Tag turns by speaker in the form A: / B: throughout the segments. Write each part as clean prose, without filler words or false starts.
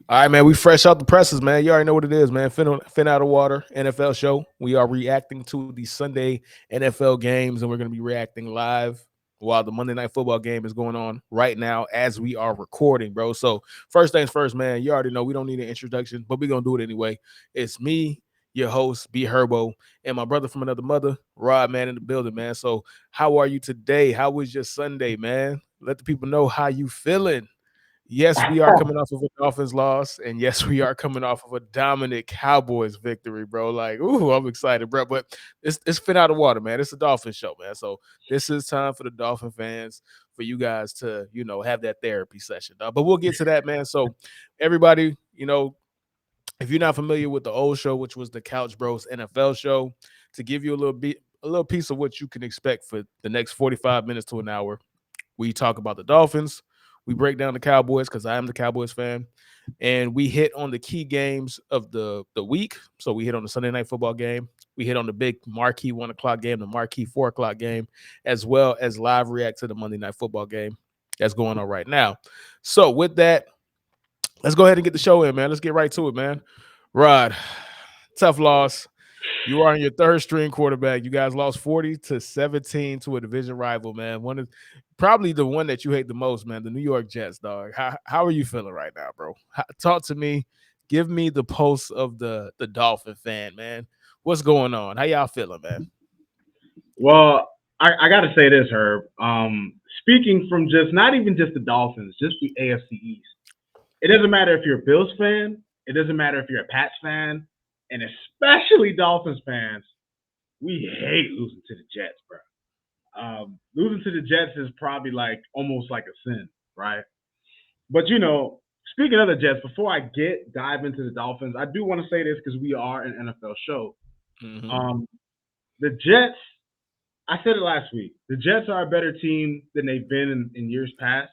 A: All right, man. We fresh out the presses, man. You already know what it is, man. Fin out of water NFL show. We are reacting to the Sunday NFL games, and we're going to be reacting live while the Monday Night Football game is going on right now as we are recording, bro. So first things first, man. You already know we don't need an introduction, but we're gonna do it anyway. It's me, your host, B.Herbo, and my brother from another mother, Rodman, in the building, man. So how are you today? How was your Sunday, man? Let the people know how you feeling. Yes, we are coming off of a Dolphins loss, and yes, we are coming off of a dominant Cowboys victory, bro. Like, ooh, I'm excited, bro. But it's Fin out of water, man. It's a Dolphin show, man. So this is time for the Dolphin fans, for you guys to, have that therapy session. But we'll get to that, man. So everybody, if you're not familiar with the old show, which was the Couch Bros NFL show, to give you a little piece of what you can expect for the next 45 minutes to an hour, we talk about the Dolphins. We break down the Cowboys because I am the Cowboys fan. And we hit on the key games of the week. So we hit on the Sunday night football game. We hit on the big marquee 1 o'clock game, the marquee 4 o'clock game, as well as live react to the Monday night football game that's going on right now. So with that, let's go ahead and get the show in, man. Let's get right to it, man. Rod, tough loss. You are on your third string quarterback. You guys lost 40-17 to a division rival, man. One of probably the one that you hate the most, man. The New York Jets, dog. How are you feeling right now, bro? Talk to me. Give me the pulse of the Dolphin fan, man. What's going on? How y'all feeling, man?
B: Well, I got to say this, Herb. Speaking from just not even just the Dolphins, just the AFC East. It doesn't matter if you're a Bills fan. It doesn't matter if you're a Pats fan, and especially Dolphins fans. We hate losing to the Jets, bro. Losing to the Jets is probably like almost like a sin, right? But speaking of the Jets, before I dive into the Dolphins, I do want to say this because we are an NFL show.
A: Mm-hmm.
B: Um, the Jets, I said it last week. The Jets are a better team than they've been in years past.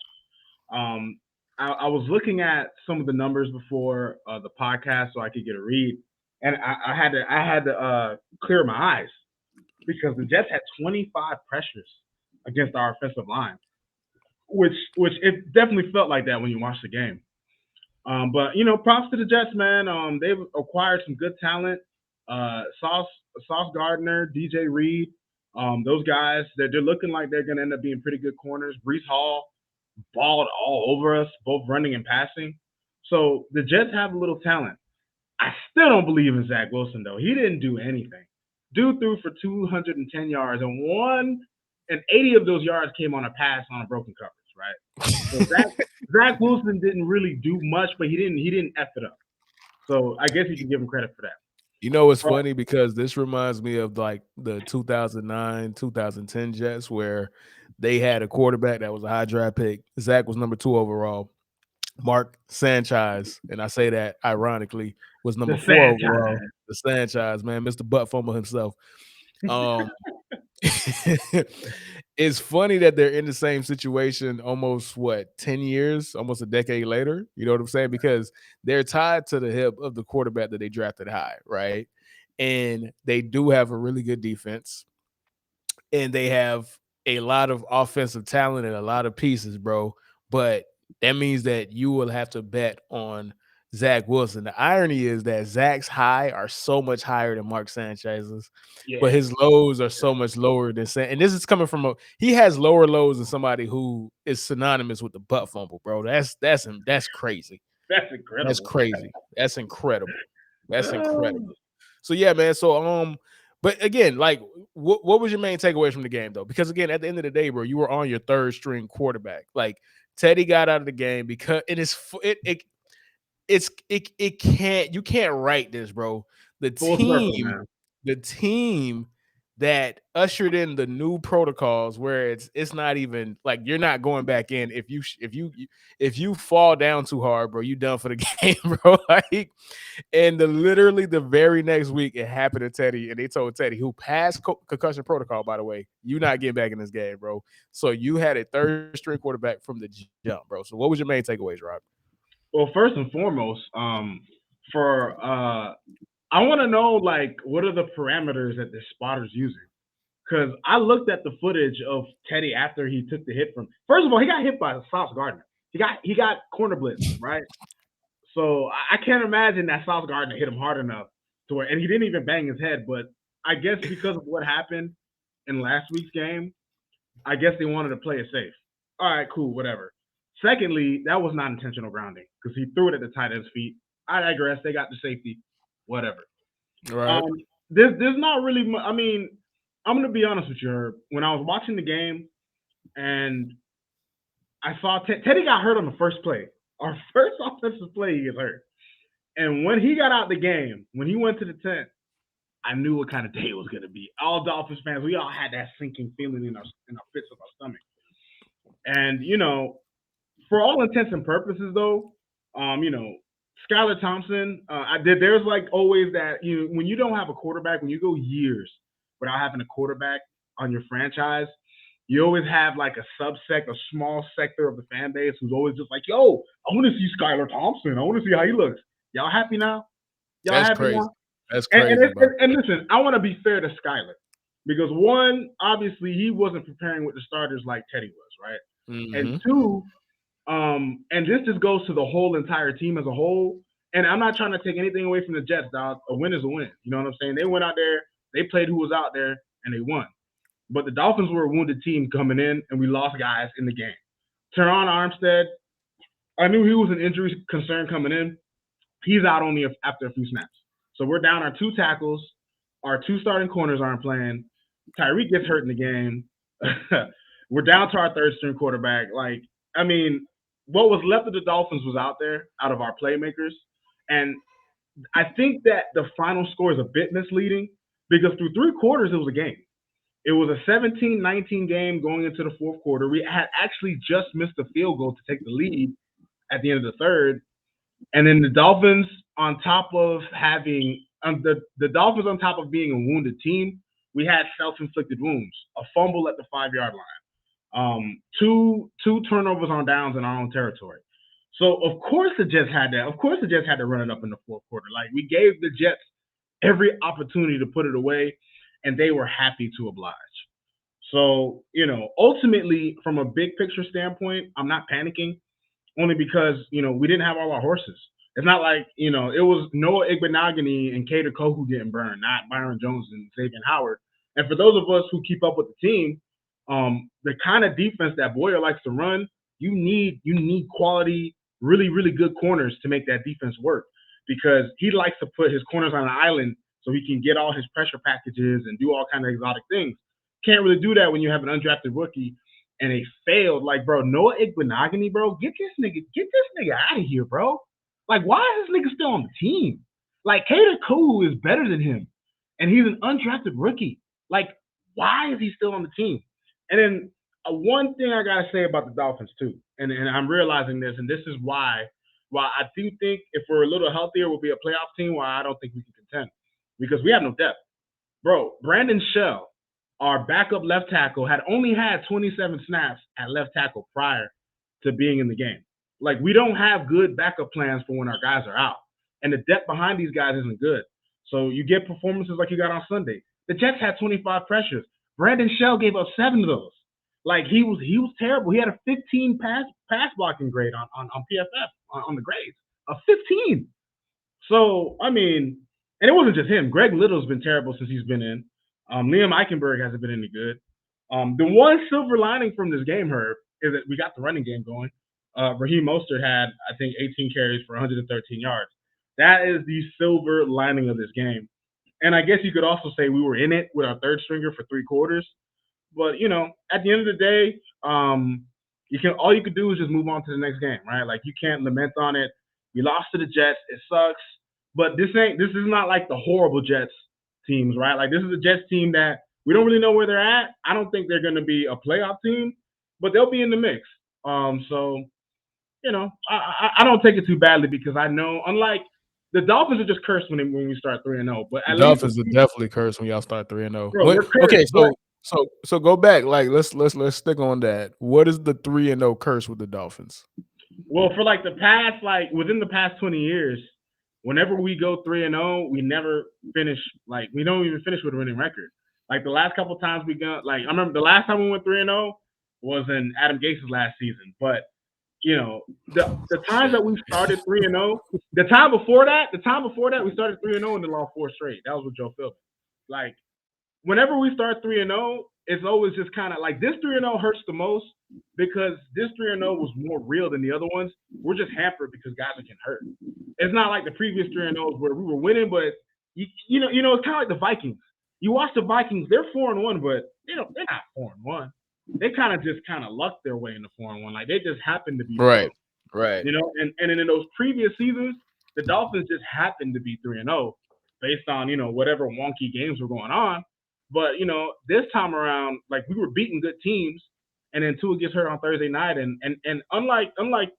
B: Um, I was looking at some of the numbers before the podcast so I could get a read, and I had to clear my eyes because the Jets had 25 pressures against our offensive line, which it definitely felt like that when you watched the game. But props to the Jets, man. They've acquired some good talent. Sauce Gardner, DJ Reed, those guys. They're looking like they're going to end up being pretty good corners. Brees Hall balled all over us, both running and passing. So the Jets have a little talent. I still don't believe in Zach Wilson though. He didn't do anything. Dude threw for 210 yards, and 80 of those yards came on a pass on a broken coverage, right? So Zach Wilson didn't really do much, but he didn't f it up. So I guess you can give him credit for that.
A: You know, it's funny because this reminds me of like the 2009, 2010 Jets where they had a quarterback that was a high draft pick. Zach was number 2 overall. Mark Sanchez, and I say that ironically, was
B: The
A: number 4 overall.
B: Sanchez.
A: The Sanchez, man, Mr. Butt Fumble himself. Um, it's funny that they're in the same situation almost 10 years, almost a decade later. You know what I'm saying? Because they're tied to the hip of the quarterback that they drafted high, right? And they do have a really good defense, and they have a lot of offensive talent and a lot of pieces, bro. But that means that you will have to bet on Zach Wilson. The irony is that Zach's high are so much higher than Mark Sanchez's, but
B: Yeah.
A: his lows are so much lower than and this is coming from he has lower lows than somebody who is synonymous with the butt fumble, bro. That's crazy.
B: That's
A: That's
B: incredible.
A: crazy. That's incredible. That's incredible. So yeah, man. So but again, like, what was your main takeaway from the game though? Because again, at the end of the day, bro, you were on your third string quarterback. Like Teddy got out of the game because it can't, you can't write this, bro. The
B: Full circle,
A: team,
B: man.
A: the team that ushered in the new protocols where it's not even like you're not going back in if you fall down too hard, bro, you done for the game, bro. Like, and literally the very next week it happened to Teddy, and they told Teddy, who passed concussion protocol, by the way, you not getting back in this game, bro. So you had a third string quarterback from the jump, bro. So what was your main takeaways, Rob?
B: Well, first and foremost, for I want to know like what are the parameters that the spotter's using? Because I looked at the footage of Teddy after he took the hit from. First of all, he got hit by Sauce Gardner. He got corner blitz, right? So I can't imagine that Sauce Gardner hit him hard enough to where, and he didn't even bang his head. But I guess because of what happened in last week's game, I guess they wanted to play it safe. All right, cool, whatever. Secondly, that was not intentional grounding because he threw it at the tight end's feet. I digress. They got the safety, whatever.
A: Right.
B: Um, there's not really. I mean, I'm gonna be honest with you, Herb. When I was watching the game and I saw Teddy got hurt on the first play, our first offensive play, he gets hurt. And when he got out the game, when he went to the tent, I knew what kind of day it was gonna be. All Dolphins fans, we all had that sinking feeling in our pits of our stomach. And for all intents and purposes, though, um, you know, Skylar Thompson, I did. There's like always that when you don't have a quarterback, when you go years without having a quarterback on your franchise, you always have like a subsect, a small sector of the fan base who's always just like, "Yo, I want to see Skylar Thompson. I want to see how he looks." Y'all happy now? Y'all
A: That's
B: happy
A: crazy.
B: now?
A: That's
B: And and,
A: crazy,
B: it's,
A: bro.
B: and listen, I want to be fair to Skylar because one, obviously, he wasn't preparing with the starters like Teddy was, right? And
A: Hmm.
B: two, and this just goes to the whole entire team as a whole. And I'm not trying to take anything away from the Jets, dog. A win is a win. You know what I'm saying? They went out there, they played who was out there, and they won. But the Dolphins were a wounded team coming in, and we lost guys in the game. Teron Armstead, I knew he was an injury concern coming in. He's out only after a few snaps. So we're down our two tackles. Our two starting corners aren't playing. Tyreek gets hurt in the game. We're down to our third string quarterback. Like, I mean, what was left of the Dolphins was out there, out of our playmakers. And I think that the final score is a bit misleading because through three quarters, it was a game. It was a 17-19 game going into the fourth quarter. We had actually just missed a field goal to take the lead at the end of the third. And then the Dolphins, on top of having the Dolphins, on top of being a wounded team, we had self-inflicted wounds. A fumble at the 5 yard line, two turnovers on downs in our own territory. So of course the Jets had that. Of course the Jets had to run it up in the fourth quarter. Like we gave the Jets every opportunity to put it away, and they were happy to oblige. So ultimately, from a big picture standpoint, I'm not panicking only because we didn't have all our horses. It's not like it was Noah Igbenogany and Kader Kohu getting burned, not Byron Jones and Xavier Howard. And for those of us who keep up with the team, the kind of defense that Boyer likes to run, you need quality, really really good corners to make that defense work because he likes to put his corners on an island so he can get all his pressure packages and do all kind of exotic things. Can't really do that when you have an undrafted rookie and they failed. Like, bro, Noah Igbenogany, bro, get this nigga out of here, bro. Like, why is this nigga still on the team? Like, Kader Kohu is better than him, and he's an undrafted rookie. Like, why is he still on the team? And then one thing I gotta say about the Dolphins too, and I'm realizing this, and this is why I do think if we're a little healthier, we'll be a playoff team. Why I don't think we can contend because we have no depth, bro. Brandon Shell, our backup left tackle, had only had 27 snaps at left tackle prior to being in the game. Like, we don't have good backup plans for when our guys are out. And the depth behind these guys isn't good. So you get performances like you got on Sunday. The Jets had 25 pressures. Brandon Shell gave up 7 of those. Like, he was terrible. He had a 15 pass blocking grade on PFF, on the grades. A 15. So, I mean, and it wasn't just him. Greg Little's been terrible since he's been in. Liam Eichenberg hasn't been any good. The one silver lining from this game, Herb, is that we got the running game going. Raheem Mostert had, I think, 18 carries for 113 yards. That is the silver lining of this game. And I guess you could also say we were in it with our third stringer for three quarters. But at the end of the day, all you could do is just move on to the next game, right? Like you can't lament on it. We lost to the Jets. It sucks. But this is not like the horrible Jets teams, right? Like this is a Jets team that we don't really know where they're at. I don't think they're going to be a playoff team, but they'll be in the mix. So I don't take it too badly because I know, unlike the Dolphins are just cursed when we start 3-0, but
A: The
B: at least
A: Dolphins are definitely cursed when y'all start 3-0.
B: bro, we're cursed.
A: Okay,
B: But
A: so go back. Like let's stick on that. What is the 3-0 curse with the Dolphins?
B: well, for like the past, like within the past 20 years, whenever we go 3-0, we never finish. Like we don't even finish with a winning record. Like the last couple times we got, like I remember the last time we went 3-0 was in Adam Gase's last season, but the times that we started 3-0, the time before that we started 3-0 and then lost four straight. That was with Joe Philbin. Like whenever we start 3-0, it's always just kind of like this 3-0 hurts the most because this 3-0 was more real than the other ones. We're just hampered because guys are getting hurt. It's not like the previous 3-0s where we were winning, but it's kind of like the Vikings. You watch the Vikings; they're 4-1, but they're not 4-1. They kind of lucked their way into 4-1. Like they just happened to be 4.
A: Right. Right.
B: And then in those previous seasons, the Dolphins just happened to be 3-0 based on whatever wonky games were going on. But this time around, like we were beating good teams, and then Tua gets hurt on Thursday night, and unlike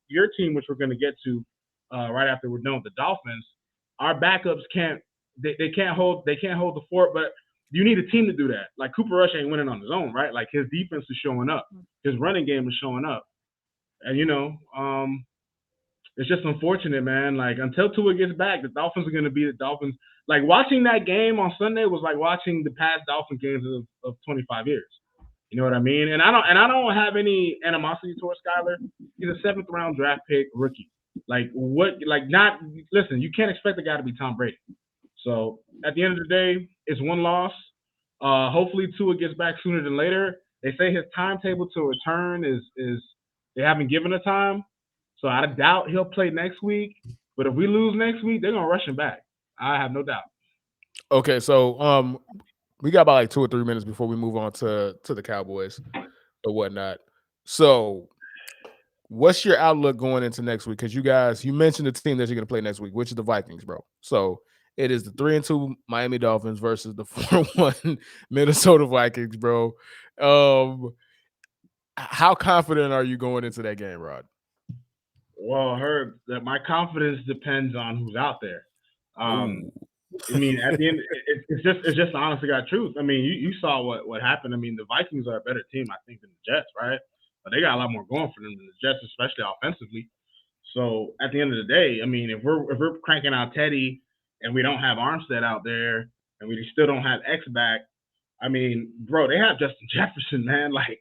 B: your team, which we're going to get to right after we're done with the Dolphins, our backups they can't hold the fort, but you need a team to do that. Like Cooper Rush ain't winning on his own, right? Like his defense is showing up, his running game is showing up, and it's just unfortunate, man. Like until Tua gets back, the Dolphins are going to be the Dolphins. Like watching that game on Sunday was like watching the past Dolphin games of 25 years. You know what I mean? And I don't have any animosity towards Skyler. He's a 7th round draft pick rookie. Like what? Like not listen. You can't expect the guy to be Tom Brady. So at the end of the day, it's one loss. Hopefully Tua gets back sooner than later. They say his timetable to return is they haven't given a time. So I doubt he'll play next week. But if we lose next week, they're gonna rush him back. I have no doubt.
A: Okay, so we got about like 2 or 3 minutes before we move on to the Cowboys or whatnot. So what's your outlook going into next week? Because you mentioned the team that you're gonna play next week, which is the Vikings, bro. So it is the 3-2 Miami Dolphins versus the 4-1 Minnesota Vikings, bro. How confident are you going into that game, Rod?
B: Well, Herb, that my confidence depends on who's out there.
A: Ooh.
B: I mean, at the end, it's just the honest to God truth. I mean, you saw what happened. I mean, the Vikings are a better team, I think, than the Jets, right? But they got a lot more going for them than the Jets, especially offensively. So at the end of the day, I mean, if we're cranking out Teddy and we don't have Armstead out there and we still don't have X back, I mean, bro, they have Justin Jefferson, man. Like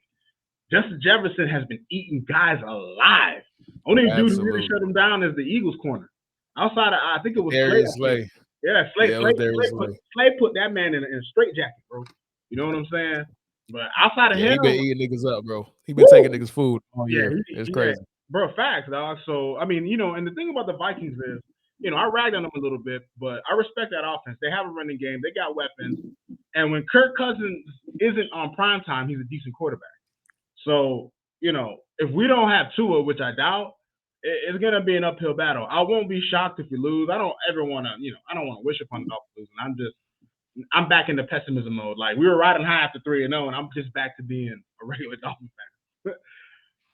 B: Justin Jefferson has been eating guys alive. Only dude who really shut him down is the Eagles corner. Outside of, I think it was
A: Slay.
B: Yeah, Slay put that man in a straight jacket, bro. You know what I'm saying? But outside of him,
A: he been eating niggas up, bro. He been taking niggas food all year. It's crazy.
B: Bro, facts, dog. So, I mean, and the thing about the Vikings is, I ragged on them a little bit, but I respect that offense. They have a running game. They got weapons. And when Kirk Cousins isn't on prime time, he's a decent quarterback. So, if we don't have Tua, which I doubt, it's gonna be an uphill battle. I won't be shocked if we lose. I don't ever want to, I don't want to wish upon the Dolphins losing. I'm back into pessimism mode. Like we were riding high after 3-0, and I'm just back to being a regular Dolphin fan.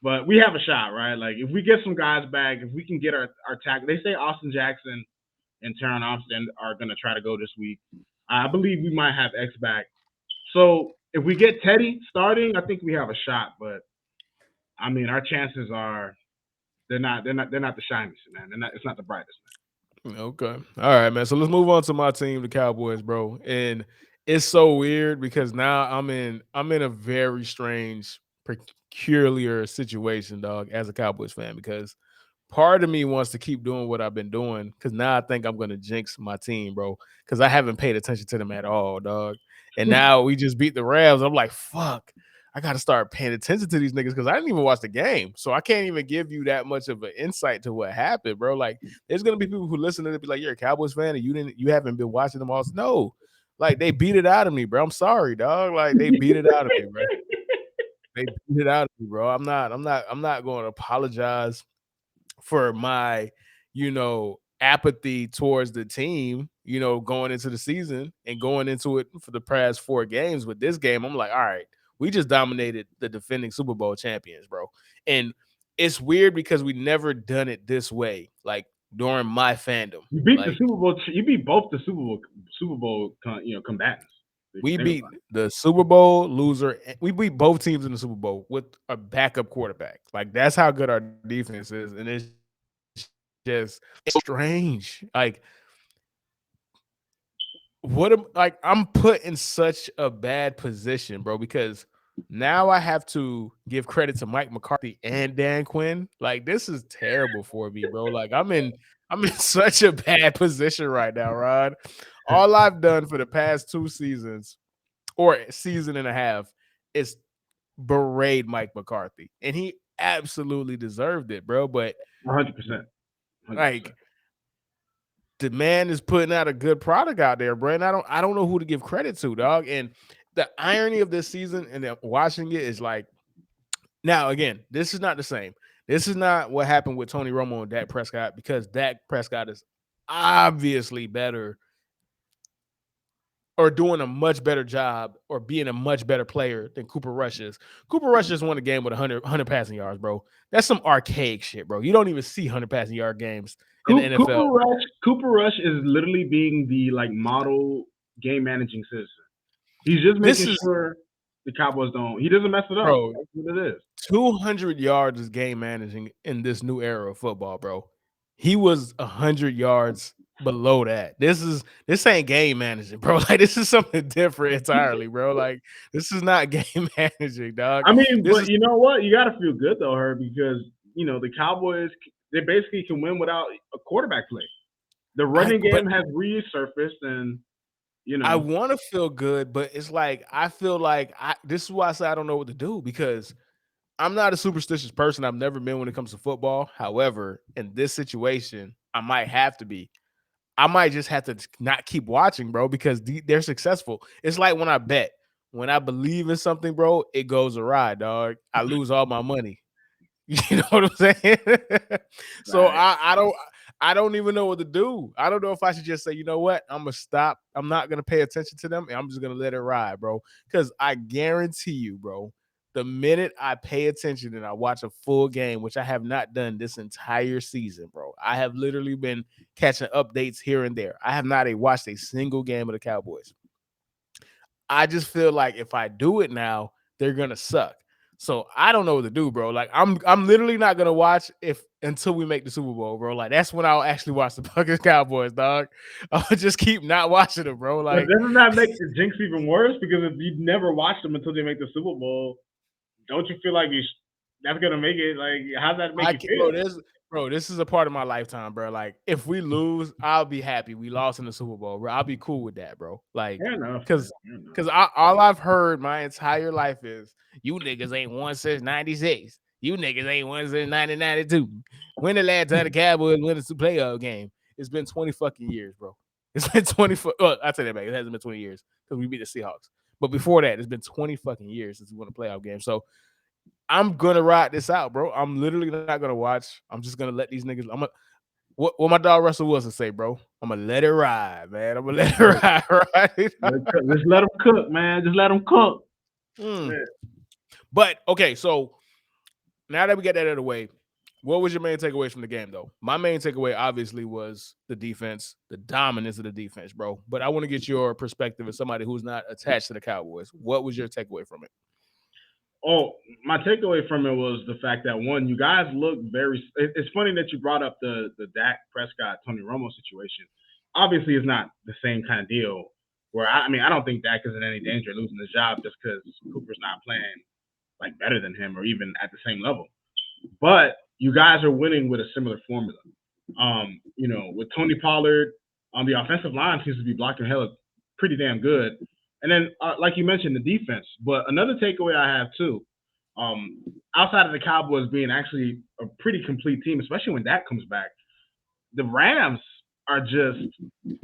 B: But we have a shot, right? Like if we get some guys back, if we can get our tackle, they say Austin Jackson and Teron Armstead are gonna try to go this week. I believe we might have X back. So if we get Teddy starting, I think we have a shot. But I mean, our chances are. They're not the shiniest, man. It's not the brightest,
A: man. Okay. All right, man. So let's move on to my team, the Cowboys, bro. And it's so weird because now I'm in a very strange, peculiar situation, dog, as a Cowboys fan, because part of me wants to keep doing what I've been doing because now I think I'm gonna jinx my team, bro. Because I haven't paid attention to them at all, dog. And now we just beat the Rams. I'm like, fuck. I got to start paying attention to these niggas because I didn't even watch the game. So I can't even give you that much of an insight to what happened, bro. Like, there's going to be people who listen to it and be like, you're a Cowboys fan and you haven't been watching them all. No, like, they beat it out of me, bro. I'm sorry, dog. Like, they beat it out of me, bro. They beat it out of me, bro. I'm not going to apologize for my, apathy towards the team, going into the season and going into it for the past 4 games. With this game, I'm like, all right. We just dominated the defending Super Bowl champions, bro. And it's weird because we never done it this way, like during my fandom.
B: You beat the Super Bowl. You beat both the Super Bowl, combatants.
A: We beat the Super Bowl loser. We beat both teams in the Super Bowl with a backup quarterback. Like that's how good our defense is, and it's strange. Like I'm put in such a bad position, bro, because Now I have to give credit to Mike McCarthy and Dan Quinn. Like this is terrible for me, bro. Like I'm in such a bad position right now, Rod. All I've done for the past 2 seasons or a season and a half is berate Mike McCarthy, and he absolutely deserved it, bro. But
B: 100%. 100%.
A: like the man is putting out a good product out there, bro. And I don't know who to give credit to, dog. And the irony of this season and watching it is like now again, this is not the same. This is not what happened with Tony Romo and Dak Prescott because Dak Prescott is obviously better or doing a much better job or being a much better player than Cooper Rush is. Cooper Rush just won a game with 100 passing yards, bro. That's some archaic shit, bro. You don't even see 100 passing yard games in the NFL.
B: Cooper Rush is literally being the like model game managing citizen. He's just
A: This
B: making
A: is,
B: sure the Cowboys don't. He doesn't mess it up.
A: bro,
B: That's what it is.
A: 200 yards is game managing in this new era of football, bro. He was 100 yards below that. This ain't game managing, bro. Like this is something different entirely, bro. Like this is not game managing, dog.
B: I mean,
A: This
B: but
A: is
B: you know what? You got to feel good though, Herb, because the Cowboys they basically can win without a quarterback play. The running
A: but
B: game has resurfaced, and
A: I want to feel good, but it's like I feel like this is why I say I don't know what to do because I'm not a superstitious person. I've never been when it comes to football. However, in this situation, I might have to be. I might just have to not keep watching, bro, because they're successful. It's like when I bet. When I believe in something, bro, it goes awry, dog. I lose all my money. You know what I'm saying? So
B: right.
A: I don't even know what to do. I don't know if I should just say, you know what? I'm gonna stop. I'm not gonna pay attention to them, and I'm just gonna let it ride, bro. Because I guarantee you, bro, the minute I pay attention and I watch a full game, which I have not done this entire season, bro, I have literally been catching updates here and there. I have not watched a single game of the Cowboys. I just feel like if I do it now, they're gonna suck. So I don't know what to do, bro. Like I'm literally not gonna watch if until we make the Super Bowl, bro. Like that's when I'll actually watch the fucking Cowboys, dog. I'll just keep not watching them, bro.
B: But
A: Like
B: doesn't that make the jinx even worse? Because if you never watch them until they make the Super Bowl, don't you feel like that's gonna make it? Like, how's that make
A: I
B: you
A: can,
B: feel?
A: bro, this is a part of my lifetime, bro. Like if we lose, I'll be happy. We lost in the Super Bowl, bro. I'll be cool with that, bro. Like,
B: Fair enough, man.
A: cause,
B: Fair enough.
A: cause all I've heard my entire life is you niggas ain't won since '96. You niggas ain't won since 1992. When the last time the Cowboys won a playoff game? It's been 20 fucking years, bro. It's been 20. I take that back. It hasn't been 20 years because we beat the Seahawks. But before that, it's been 20 fucking years since we won a playoff game. So I'm gonna ride this out, bro. I'm literally not gonna watch. I'm just gonna let these niggas. I'm gonna what my dog Russell Wilson say, bro. I'm gonna let it ride, man. I'm gonna let it ride, right?
B: Just let them cook, man. Just let them cook.
A: Mm. But okay, so now that we get that out of the way, what was your main takeaways from the game, though? My main takeaway obviously was the defense, the dominance of the defense, bro. But I want to get your perspective as somebody who's not attached to the Cowboys. What was your takeaway from it?
B: Oh, my takeaway from it was the fact that one, you guys look very. It's funny that you brought up the Dak Prescott Tony Romo situation. Obviously, it's not the same kind of deal. Where I mean, I don't think Dak is in any danger of losing his job just because Cooper's not playing like better than him or even at the same level. But you guys are winning with a similar formula. With Tony Pollard on the offensive line seems to be blocking hell pretty damn good. And then, like you mentioned, the defense. But another takeaway I have too, outside of the Cowboys being actually a pretty complete team, especially when Dak comes back, the Rams are just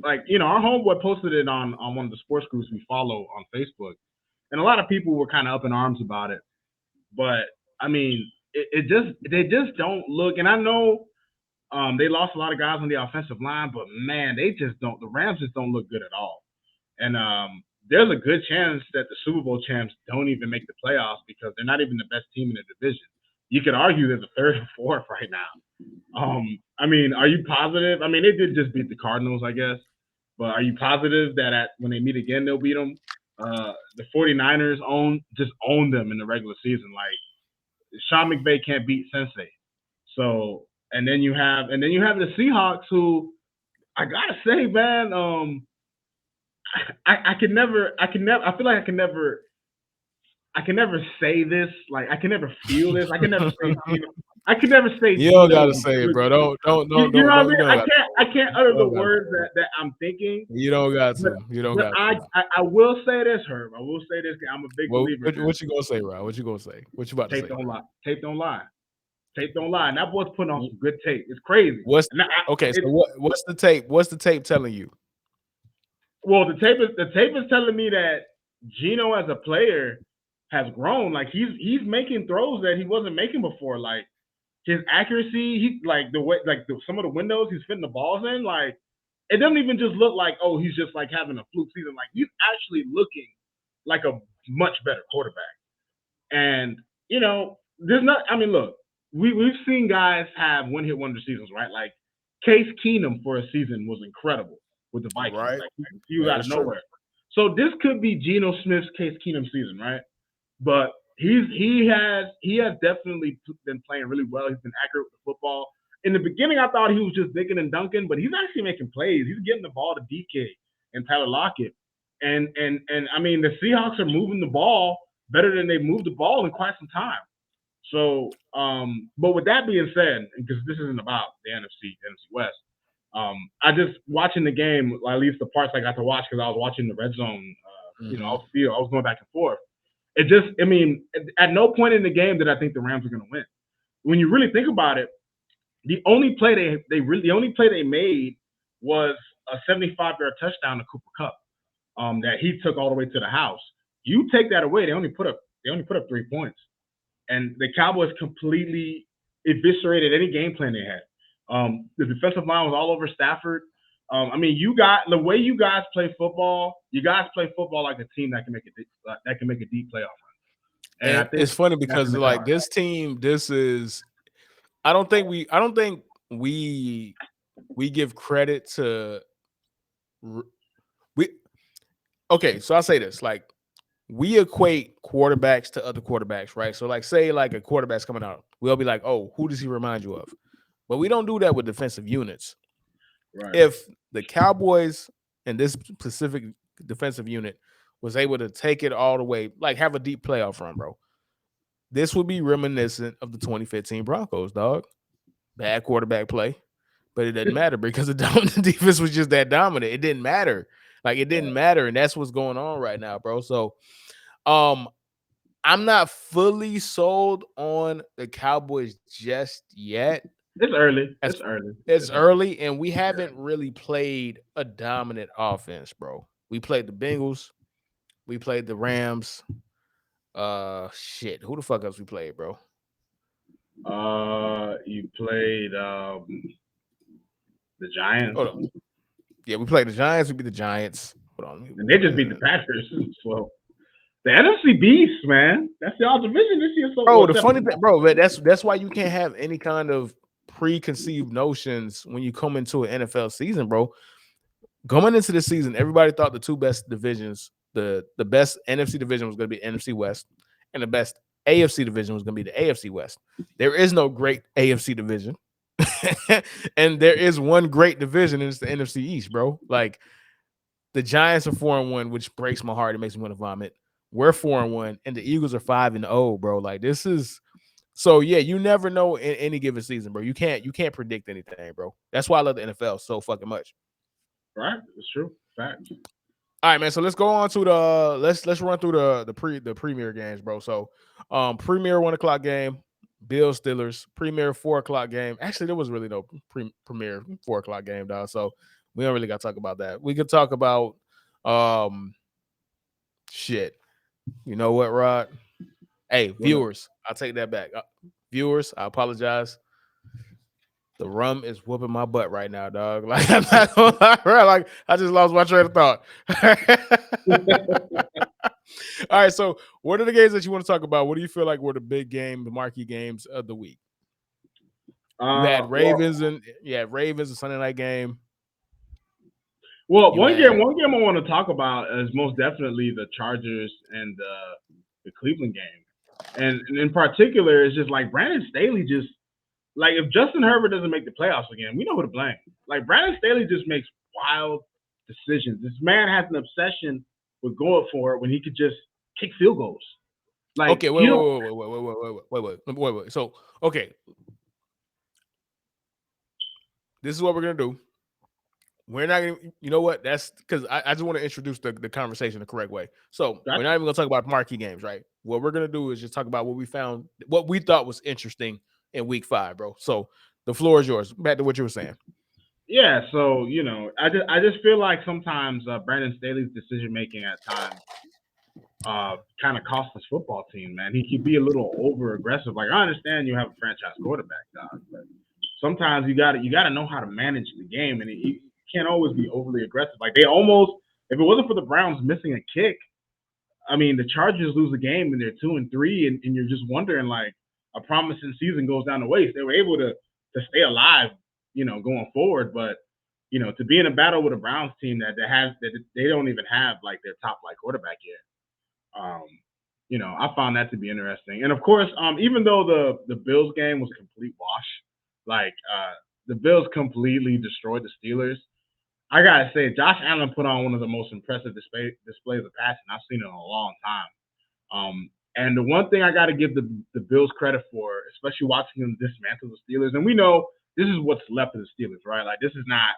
B: like our homeboy posted it on one of the sports groups we follow on Facebook, and a lot of people were kind of up in arms about it. But I mean, they just don't look. And I know they lost a lot of guys on the offensive line, but man, they just don't. The Rams just don't look good at all. And there's a good chance that the Super Bowl champs don't even make the playoffs because they're not even the best team in the division. You could argue they're the third or fourth right now. I mean, are you positive? I mean, they did just beat the Cardinals, I guess. But are you positive that when they meet again, they'll beat them? The 49ers just own them in the regular season. Like Sean McVay can't beat Sensei. So and then you have the Seahawks who I gotta say, man, I feel like I can never I can never say this. Like I can never feel this. I can never say Gino. I can never say
A: You don't
B: Gino
A: gotta
B: is a
A: say it,
B: good.
A: bro. Don't
B: You,
A: don't
B: you know
A: don't
B: what I
A: don't
B: mean?
A: you don't got
B: I can't utter
A: you
B: the
A: don't got
B: words
A: to.
B: that I'm thinking.
A: You don't got
B: But
A: to. You don't
B: but
A: got to.
B: I will say this, Herb. I will say this. I'm a big
A: What,
B: believer
A: what
B: in this.
A: what you gonna say, Rod? What you gonna say? What you about to
B: Tape
A: say,
B: don't
A: bro?
B: lie. Tape don't lie. Tape don't lie. And that boy's putting on some good tape. It's crazy.
A: What's
B: And
A: okay? So
B: it's
A: what's the tape? What's the tape telling you?
B: well, the tape is telling me that Gino as a player has grown. Like he's making throws that he wasn't making before. Like his accuracy, he like the way like some of the windows he's fitting the balls in. Like it doesn't even just look like he's just like having a fluke season. Like he's actually looking like a much better quarterback. And there's not. I mean, look, we've seen guys have one hit wonder seasons, right? Like Case Keenum for a season was incredible with the Vikings.
A: Right.
B: Like he was
A: That
B: out of
A: is true.
B: nowhere. So this could be Geno Smith's Case Keenum season, right? But he has definitely been playing really well. He's been accurate with the football. In the beginning, I thought he was just dicking and dunking, but he's actually making plays. He's getting the ball to DK and Tyler Lockett, and I mean the Seahawks are moving the ball better than they've moved the ball in quite some time. So, but with that being said, because this isn't about the NFC West, I just watching the game, at least the parts I got to watch because I was watching the red zone.
A: Mm-hmm.
B: I was going back and forth. It just, I mean, at no point in the game did I think the Rams were going to win. When you really think about it, the only play they made was a 75-yard touchdown to Cooper Kupp that he took all the way to the house. You take that away, they only put up 3 points, and the Cowboys completely eviscerated any game plan they had. The defensive line was all over Stafford. I mean, the way you guys play football. You guys play football like a team that can make a deep playoff run. And I
A: And
B: think
A: it's funny
B: that's
A: because
B: in the
A: like
B: cards.
A: this team, this is. I don't think we give credit to we. Okay, so I'll say this: like we equate quarterbacks to other quarterbacks, right? So like say like a quarterback's coming out, we'll be like, oh, who does he remind you of? But we don't do that with defensive units.
B: Right.
A: If the Cowboys and this specific defensive unit was able to take it all the way, like have a deep playoff run, bro, this would be reminiscent of the 2015 Broncos, dog. Bad quarterback play, but it doesn't matter because the defense was just that dominant. It didn't matter. Like it didn't matter, and that's what's going on right now, bro. So, um, I'm not fully sold on the Cowboys just yet.
B: It's early.
A: As
B: It's early.
A: it's early, and we haven't really played a dominant offense, bro. We played the Bengals, we played the Rams. Shit, who the fuck else we played, bro?
B: You played the Giants,
A: Hold on. Yeah, we played the Giants. We beat the Giants. Hold on.
B: and they just beat the Packers. So the NFC beast, man. That's y'all division this year. So
A: Bro, the funny thing, bro, man, that's why you can't have any kind of preconceived notions when you come into an NFL season, bro. Going into the season, everybody thought the two best divisions, the best NFC division was going to be NFC West, and the best AFC division was going to be the AFC West. There is no great AFC division, and there is one great division, and it's the NFC East, bro. Like the Giants are 4-1, which breaks my heart. It makes me want to vomit. We're 4-1, and the Eagles are 5-0, bro. Like this is so. Yeah, you never know in any given season, bro. You can't predict anything, bro. That's why I love the NFL so fucking much.
B: right? It's true. Facts.
A: All right, man. So let's go on to the let's run through the premier games, bro. So, premier 1 o'clock game, Bills Steelers. Premier 4 o'clock game. Actually, there was really no premier 4 o'clock game, dog. So we don't really got to talk about that. We could talk about shit. You know what, Rod? Hey, viewers, I'll take that back. Viewers, I apologize. The rum is whooping my butt right now, dog. Like I'm not gonna lie, bro. Like I just lost my train of thought. All right, so what are the games that you want to talk about? What do you feel like were the big game, the marquee games of the week? You had Ravens and Ravens, a Sunday night game.
B: Well, one game I want to talk about is most definitely the Chargers and the Cleveland game, and in particular, it's just like Brandon Staley just like if Justin Herbert doesn't make the playoffs again, we know who to blame. Like Brandon Staley just makes wild decisions. This man has an obsession with going for it when he could just kick field goals. Like
A: Okay,
B: he don't.
A: wait. So, okay, this is what we're gonna do. We're not gonna, you know what? That's because I just want to introduce the conversation the correct way. So we're not
B: Gotcha.
A: even gonna talk about marquee games, right? What we're gonna do is just talk about what we found, what we thought was interesting in week 5, bro. So the floor is yours. Back to what you were saying.
B: Yeah. So I just feel like sometimes Brandon Staley's decision making at times kind of cost his football team. Man, he could be a little over aggressive. Like I understand you have a franchise quarterback, dog, but sometimes you got to know how to manage the game, and you can't always be overly aggressive. Like they almost, if it wasn't for the Browns missing a kick, I mean, the Chargers lose a game and they're 2-3, and you're just wondering like a promising season goes down the waste. They were able to stay alive, going forward, but to be in a battle with a Browns team that they don't even have like their top like quarterback yet. Um, I found that to be interesting. And of course, even though the Bills game was a complete wash, like the Bills completely destroyed the Steelers. I gotta say, Josh Allen put on one of the most impressive displays of passing I've seen in a long time. And the one thing I got to give the Bills credit for, especially watching them dismantle the Steelers, and we know this is what's left of the Steelers, right? Like this is not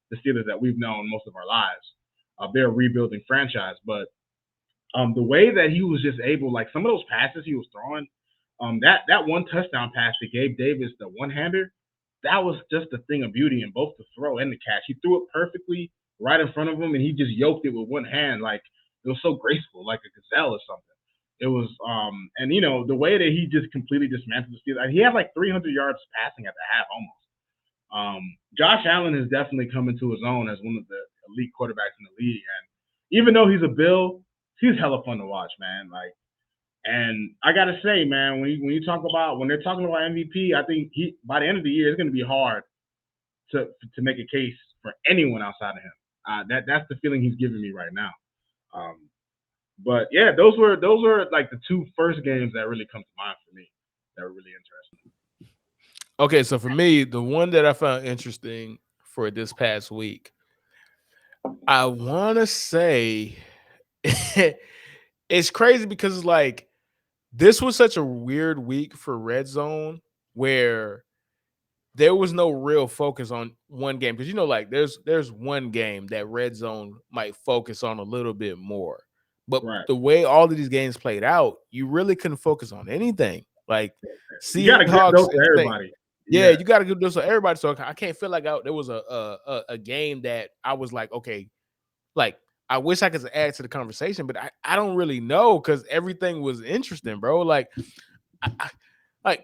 B: the Steelers that we've known most of our lives. They're a rebuilding franchise, but the way that he was just able, like some of those passes he was throwing, that one touchdown pass to Gabe Davis, the one hander, that was just a thing of beauty in both the throw and the catch. He threw it perfectly right in front of him, and he just yoked it with one hand, like it was so graceful, like a gazelle or something. It was, and the way that he just completely dismantled the Steelers, he had like 300 yards passing at the half almost. Josh Allen has definitely come into his own as one of the elite quarterbacks in the league, and even though he's a Bill, he's hella fun to watch, man. Like, and I gotta say, man, when they're talking about MVP, I think he by the end of the year it's gonna be hard to make a case for anyone outside of him. That's the feeling he's giving me right now. Um, but yeah, those were like the two first games that really come to mind for me. That were really interesting.
A: Okay, so for me, the one that I found interesting for this past week, I want to say it's crazy because it's like this was such a weird week for Red Zone where there was no real focus on one game because like there's one game that Red Zone might focus on a little bit more. But
B: Right.
A: the way all of these games played out, you really couldn't focus on anything. Like
B: You got to give those
A: Seahawks
B: to
A: and Saints.
B: everybody.
A: Yeah,
B: Yeah.
A: you got to give this to everybody. So I can't feel like there was a game that I was like, okay, like I wish I could add to the conversation, but I don't really know because everything was interesting, bro. Like,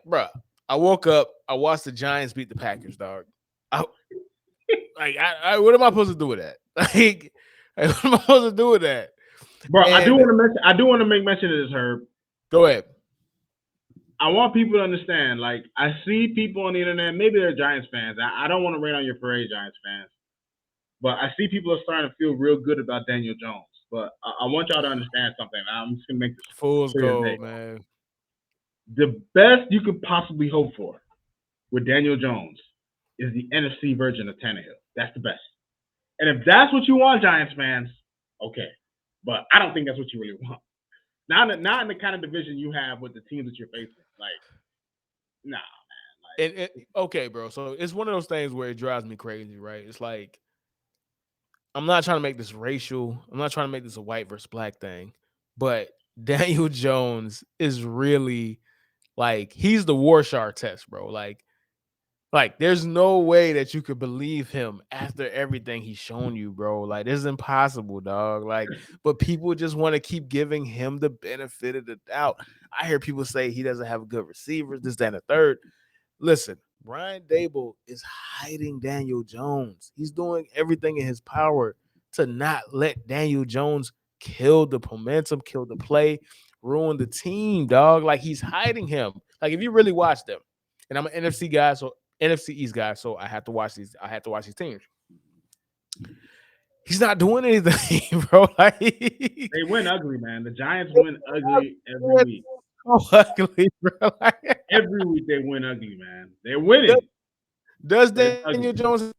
A: bro, I woke up, I watched the Giants beat the Packers, dog. What am I supposed to do with that? What am I supposed to do with that?
B: Bro, I do
A: And
B: want to mention. I do want to make mention of this, Herb.
A: go ahead.
B: I want people to understand. Like, I see people on the internet. Maybe they're Giants fans. I don't want to rain on your parade, Giants fans. But I see people are starting to feel real good about Daniel Jones. But I want y'all to understand something. I'm just gonna make this
A: Fool's
B: clear as day.
A: gold, man.
B: The best you could possibly hope for with Daniel Jones is the NFC version of Tannehill. That's the best. And if that's what you want, Giants fans, okay. But I don't think that's what you really want. Not in the kind of division you have with the teams that you're facing. Like, nah, man. Like,
A: Okay, bro. So it's one of those things where it drives me crazy, right? It's like I'm not trying to make this racial. I'm not trying to make this a white versus black thing, but Daniel Jones is really like he's the Warshar test, bro. Like there's no way that you could believe him after everything he's shown you, bro. Like this is impossible, dog. Like, but people just want to keep giving him the benefit of the doubt. I hear people say he doesn't have good receivers, this, that, and the third. Listen, Brian Dable is hiding Daniel Jones. He's doing everything in his power to not let Daniel Jones kill the momentum, kill the play, ruin the team, dog. Like he's hiding him. Like if you really watch them, and I'm an NFC guy, so NFC East guy, so I have to watch these. I have to watch these teams. He's not doing anything, bro. Like
B: they win ugly, man. The Giants win ugly every week.
A: so ugly, bro.
B: Every week they win ugly, man. They're winning.
A: Does
B: But it's
A: Daniel
B: ugly.
A: Jones have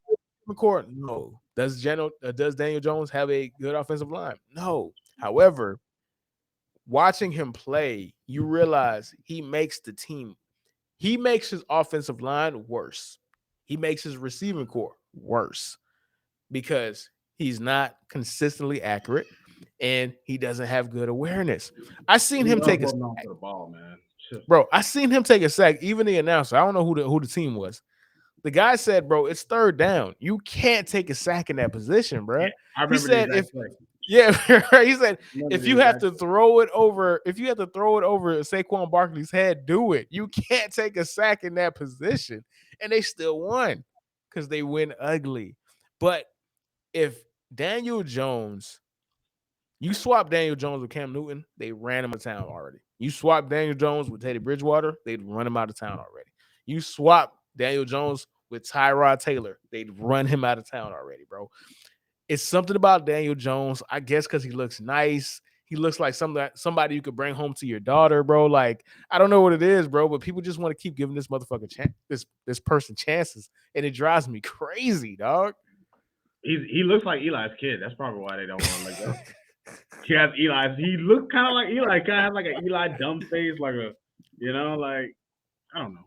A: a court? No. Does Daniel Jones have a good offensive line? No. However, watching him play, you realize he makes his offensive line worse. He makes his receiving core worse because he's not consistently accurate and he doesn't have good awareness. I seen
B: He
A: him
B: love
A: take a
B: holding on to the ball, man.
A: bro. I seen him take a sack. Even the announcer, I don't know who the team was. The guy said, "Bro, it's third down. You can't take a sack in that position,
B: Yeah,
A: bro."
B: I
A: He
B: remember the
A: said,
B: exact
A: "If
B: play.
A: yeah," he said,
B: I remember
A: "if
B: the
A: you have
B: exact
A: to throw it over, if you have to throw it over Saquon Barkley's head, do it. You can't take a sack in that position." And they still won because they win ugly. But if Daniel Jones, you swap Daniel Jones with Cam Newton, they ran him out of town already. You swap Daniel Jones with Teddy Bridgewater, they'd run him out of town already. You swap Daniel Jones with Tyrod Taylor, they'd run him out of town already, bro. It's something about Daniel Jones, I guess, because he looks nice. He looks like somebody you could bring home to your daughter, bro. Like, I don't know what it is, bro, but people just want to keep giving this motherfucker this person chances, and it drives me crazy, dog.
B: He looks like Eli's kid. That's probably why they don't want to let go. He has Eli. He looks kind of like Eli. Kind of has like an Eli dumb face, like a, like I don't know.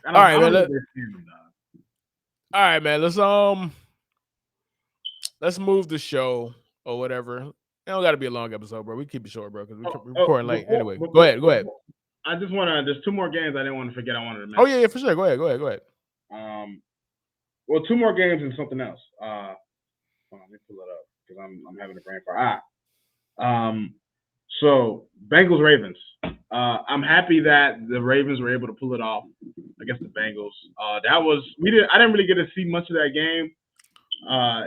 B: I
A: All
B: don't.
A: right,
B: I
A: man.
B: don't know if they're seeing him, dog.
A: All right, man. Let's move the show or whatever. It don't got to be a long episode, bro. We keep it short, bro, because we're recording late.
B: Before,
A: Anyway, go
B: before,
A: ahead. Go ahead.
B: before, I just want to. There's two more games I didn't want to forget. I wanted to
A: Oh
B: mention.
A: yeah, yeah, for sure. Go ahead. Go ahead. Go ahead.
B: Well, two more games and something else. Hold on, let me pull it up because I'm having a brain fart. So Bengals Ravens. I'm happy that the Ravens were able to pull it off against the Bengals. That was I didn't really get to see much of that game. My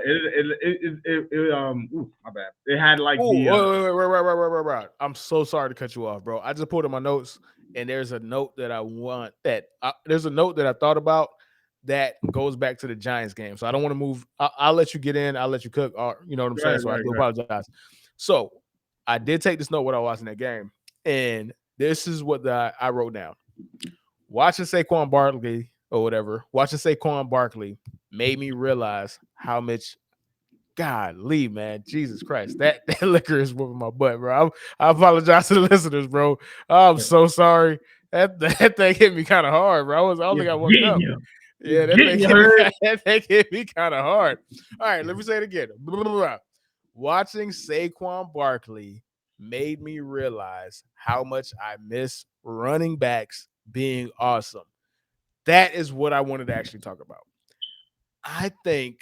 B: bad. It had like
A: Oh,
B: the
A: right. I'm so sorry to cut you off, bro. I just pulled in my notes, and there's a note that I want that there's a note that I thought about that goes back to the Giants game. So I don't want to move. I'll let you get in. I'll let you cook. Or, you know what I'm
B: go
A: saying.
B: ahead,
A: So
B: go
A: I
B: ahead,
A: do
B: go ahead.
A: apologize. So I did take this note when I was watching that game, and this is what I wrote down. Watching Saquon Barkley or whatever, watching Saquon Barkley made me realize how much golly, man, Jesus Christ, that liquor is whooping my butt, bro. I apologize to the listeners, bro. I'm so sorry. That thing hit me kind of hard, bro. I only
B: It's
A: got one
B: getting
A: cup.
B: you.
A: Yeah,
B: It's getting you hurt.
A: that thing hit me kind of hard. All right, let me say it again. Blah, blah, blah. Watching Saquon Barkley made me realize how much I miss running backs being awesome. That is what I wanted to actually talk about. I think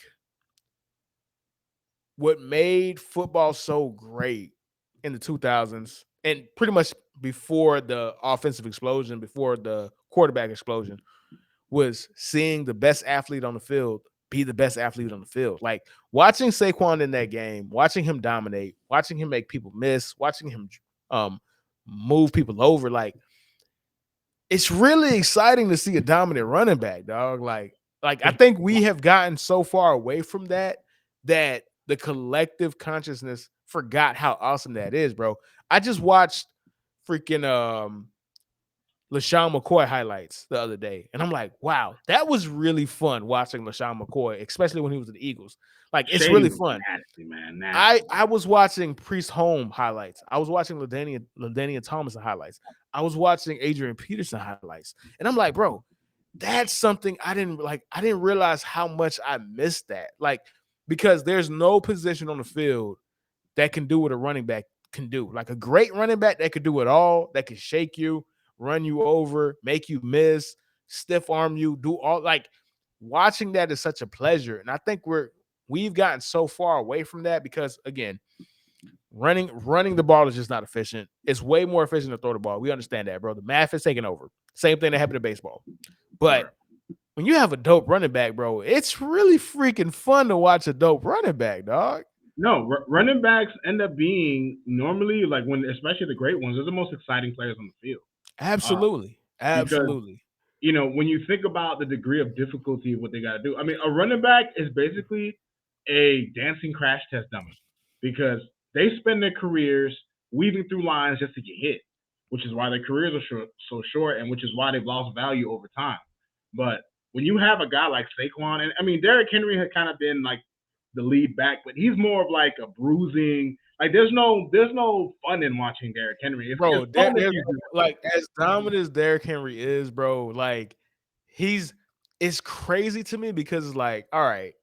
A: what made football so great in the 2000s and pretty much before the offensive explosion, before the quarterback explosion, was seeing the best athlete on the field be the best athlete on the field. Like watching Saquon in that game, watching him dominate, watching him make people miss, watching him um, move people over. Like it's really exciting to see a dominant running back, dog. Like I think we have gotten so far away from that the collective consciousness forgot how awesome that is, bro. I just watched freaking LaShawn McCoy highlights the other day, and I'm like, wow, that was really fun watching LaShawn McCoy, especially when he was at the Eagles. Like, it's
B: Shane
A: really
B: was
A: fun.
B: nasty, man.
A: I
B: Nasty.
A: I was watching Priest Home highlights. I was watching LaDainian Thomas highlights. I was watching Adrian Peterson highlights, and I'm like, bro, that's something I didn't like. I didn't realize how much I missed that. Like, because there's no position on the field that can do what a running back can do. Like a great running back that could do it all, that could shake you, run you over, make you miss, stiff arm you, do all like watching that is such a pleasure. And I think we've gotten so far away from that because again, running the ball is just not efficient. It's way more efficient to throw the ball. We understand that, bro. The math is taking over. Same thing that happened to baseball. But when you have a dope running back, bro, it's really freaking fun to watch a dope running back, dog.
B: No, running backs end up being normally like especially the great ones, they're the most exciting players on the field.
A: Absolutely.
B: Because
A: Absolutely.
B: when you think about the degree of difficulty of what they got to do, I mean, a running back is basically a dancing crash test dummy because they spend their careers weaving through lines just to get hit, which is why their careers are so short and which is why they've lost value over time. But when you have a guy like Saquon, and I mean, Derrick Henry had kind of been like the lead back, but he's more of like a bruising, Like there's no fun in watching Derrick Henry. It's
A: bro.
B: fun if you do.
A: Like as dominant as Derrick Henry is, bro. Like he's it's crazy to me because it's like, all right,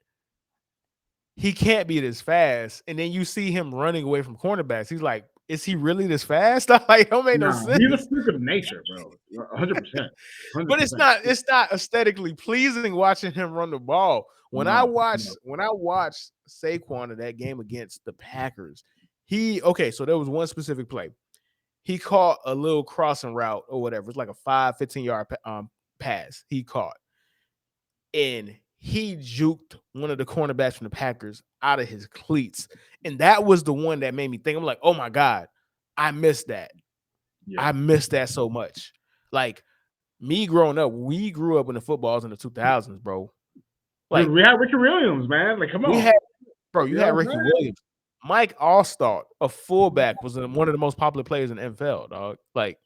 A: he can't be this fast, and then you see him running away from cornerbacks. He's like, is he really this fast? Like, it don't make no
B: Nah, he's a
A: sense.
B: freak of nature, bro. 100%.
A: But
B: 100%.
A: it's not aesthetically pleasing watching him run the ball.
B: No,
A: When I watched Saquon in that game against the Packers, so there was one specific play. He caught a little crossing route or whatever. It's like a 15 yard pass he caught. And he juked one of the cornerbacks from the Packers out of his cleats. And that was the one that made me think, I'm like, oh my God, I missed that.
B: yeah.
A: I missed that so much. Like me growing up, we grew up in the footballs in the 2000s, bro.
B: Dude,
A: Like
B: we had Ricky Williams, man. Like, come
A: we
B: on.
A: had, bro, you
B: You know
A: had
B: what I'm
A: Ricky
B: saying?
A: Williams. Mike Allstott, a fullback, was one of the most popular players in the NFL, dog. Like,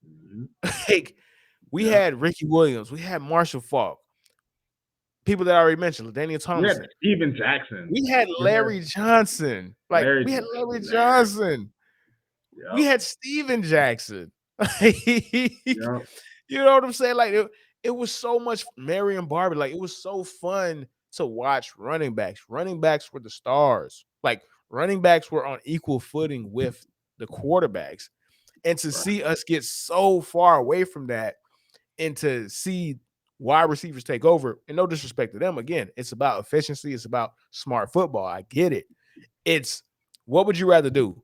B: Mhm.
A: like we
B: Yeah.
A: had Ricky Williams, we had Marshall Faulk, people that I already mentioned, Daniel
B: We had
A: Thomason.
B: Steven Jackson.
A: We had
B: We had
A: Larry Johnson. Like
B: Larry
A: we had
B: Johnson.
A: Larry Johnson. We
B: Yep.
A: had Steven Jackson.
B: Yep.
A: You know what I'm saying? Like it was so much Marion Barber. Like it was so fun to watch running backs. Running backs were the stars. Like running backs were on equal footing with the quarterbacks. And to
B: Right.
A: see us get so far away from that and to see wide receivers take over, and no disrespect to them, again, it's about efficiency. It's about smart football. I get it. It's what would you rather do?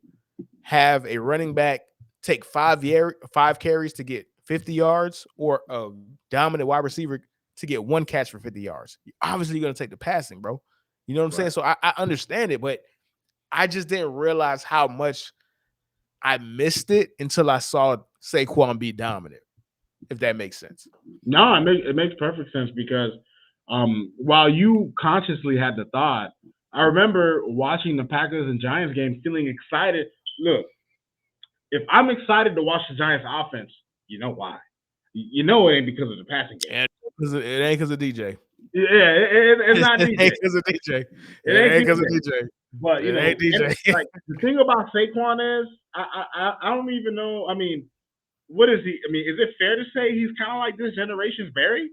A: Have a running back take 5 carries to get 50 yards or a dominant wide receiver to get one catch for 50 yards? Obviously, you're going to take the passing, bro. You know what I'm saying?
B: Right.
A: So I understand it, but I just didn't realize how much I missed it until I saw Saquon be dominant, if that makes sense.
B: No, it makes perfect sense because while you consciously had the thought, I remember watching the Packers and Giants game feeling excited. Look, if I'm excited to watch the Giants offense, you know why? You know it ain't because of the passing game.
A: And it ain't because of DJ.
B: Yeah, it's not
A: It
B: DJ.
A: ain't because of DJ.
B: It
A: It
B: ain't
A: ain't because of
B: DJ.
A: DJ.
B: But
A: It ain't DJ.
B: like the thing about Saquon is, I don't even know. I mean, what is he? I mean, is it fair to say he's kind of like this generation's Barry,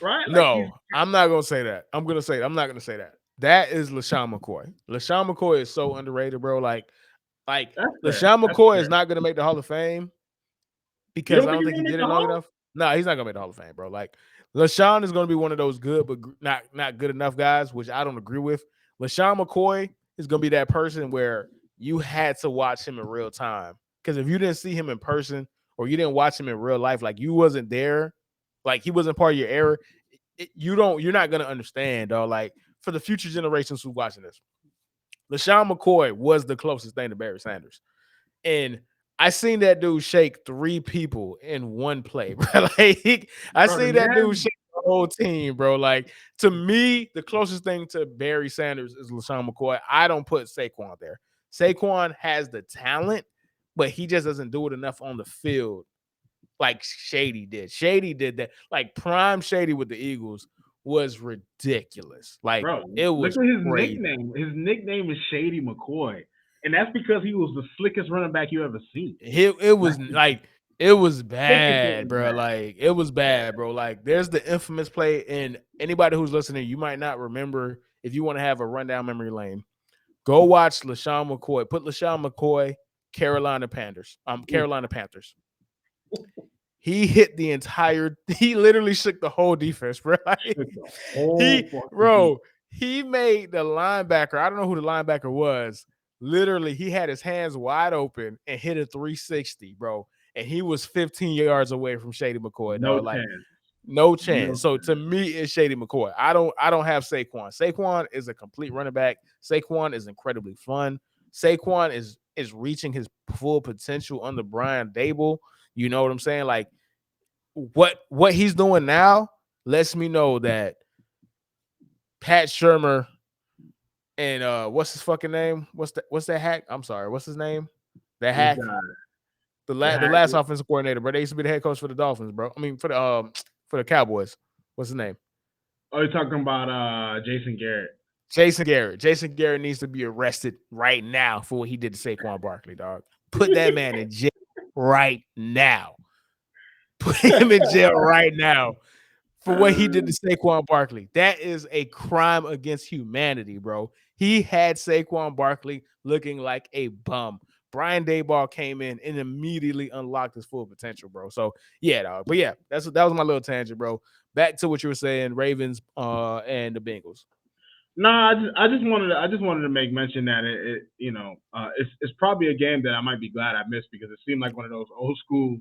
B: right? Like he's
A: No, I'm not gonna say that. I'm not gonna say that. That is LaShawn McCoy. LaShawn McCoy is so underrated, bro. Like
B: that's fair.
A: LaShawn
B: That's
A: McCoy
B: fair.
A: is not gonna make the Hall of Fame
B: You
A: because
B: don't
A: I
B: think
A: don't
B: he's
A: think he
B: gonna make
A: did
B: the
A: it long
B: Hall?
A: enough. No, he's not gonna make the Hall of Fame, bro. Like LaShawn is gonna be one of those good but not good enough guys, which I don't agree with. LaShawn McCoy is gonna be that person where you had to watch him in real time. Because if you didn't see him in person or you didn't watch him in real life, like you wasn't there, like he wasn't part of your era, you're not gonna understand, dog. Like for the future generations who's watching this, LaShawn McCoy was the closest thing to Barry Sanders. And I seen that dude shake 3 people in one play, bro. Like I
B: Bro, the
A: seen that dude
B: man,
A: shake the whole team, bro. Like to me, the closest thing to Barry Sanders is LaShawn McCoy. I don't put Saquon there. Saquon has the talent, but he just doesn't do it enough on the field like Shady did. Shady did that. Like prime Shady with the Eagles was ridiculous. Like
B: bro,
A: it
B: look
A: was
B: at his
A: crazy.
B: nickname. His nickname is Shady McCoy, and that's because he was the slickest running back you ever seen.
A: It was like it was
B: Thickest
A: bad,
B: running
A: bro.
B: back.
A: Like it was bad, bro. Like there's the infamous play, and anybody who's listening, you might not remember. If you want to have a rundown memory lane, go watch LaShawn McCoy. Put LaShawn McCoy, Carolina Panthers. Carolina Panthers. He hit the entire. He literally shook the whole defense, bro. Like,
B: The whole
A: he made the linebacker. I don't know who the linebacker was. Literally, he had his hands wide open and hit a 360, bro. And he was 15 yards away from Shady McCoy,
B: no
A: dog. Like,
B: chance.
A: no chance.
B: No
A: So to me, it's Shady McCoy. I don't have Saquon. Saquon is a complete running back. Saquon is incredibly fun. Saquon is reaching his full potential under Brian Dable. You know what I'm saying? Like what he's doing now lets me know that Pat Shermer and what's his fucking name? What's that hack? I'm sorry. What's his name? That hack. The last offensive coordinator, bro. They used to be the head coach for the Dolphins, bro. I mean for the Cowboys. What's his name?
B: Oh, you're talking about Jason Garrett.
A: Jason Garrett needs to be arrested right now for what he did to Saquon Barkley, dog. Put that man in jail right now. Put him in jail right now for what he did to Saquon Barkley. That is a crime against humanity, bro. He had Saquon Barkley looking like a bum. Brian Daboll came in and immediately unlocked his full potential, bro. So yeah, dog. But yeah, that was my little tangent, bro. Back to what you were saying, Ravens and the Bengals.
B: No, I just wanted to make mention that it's probably a game that I might be glad I missed because it seemed like one of those old school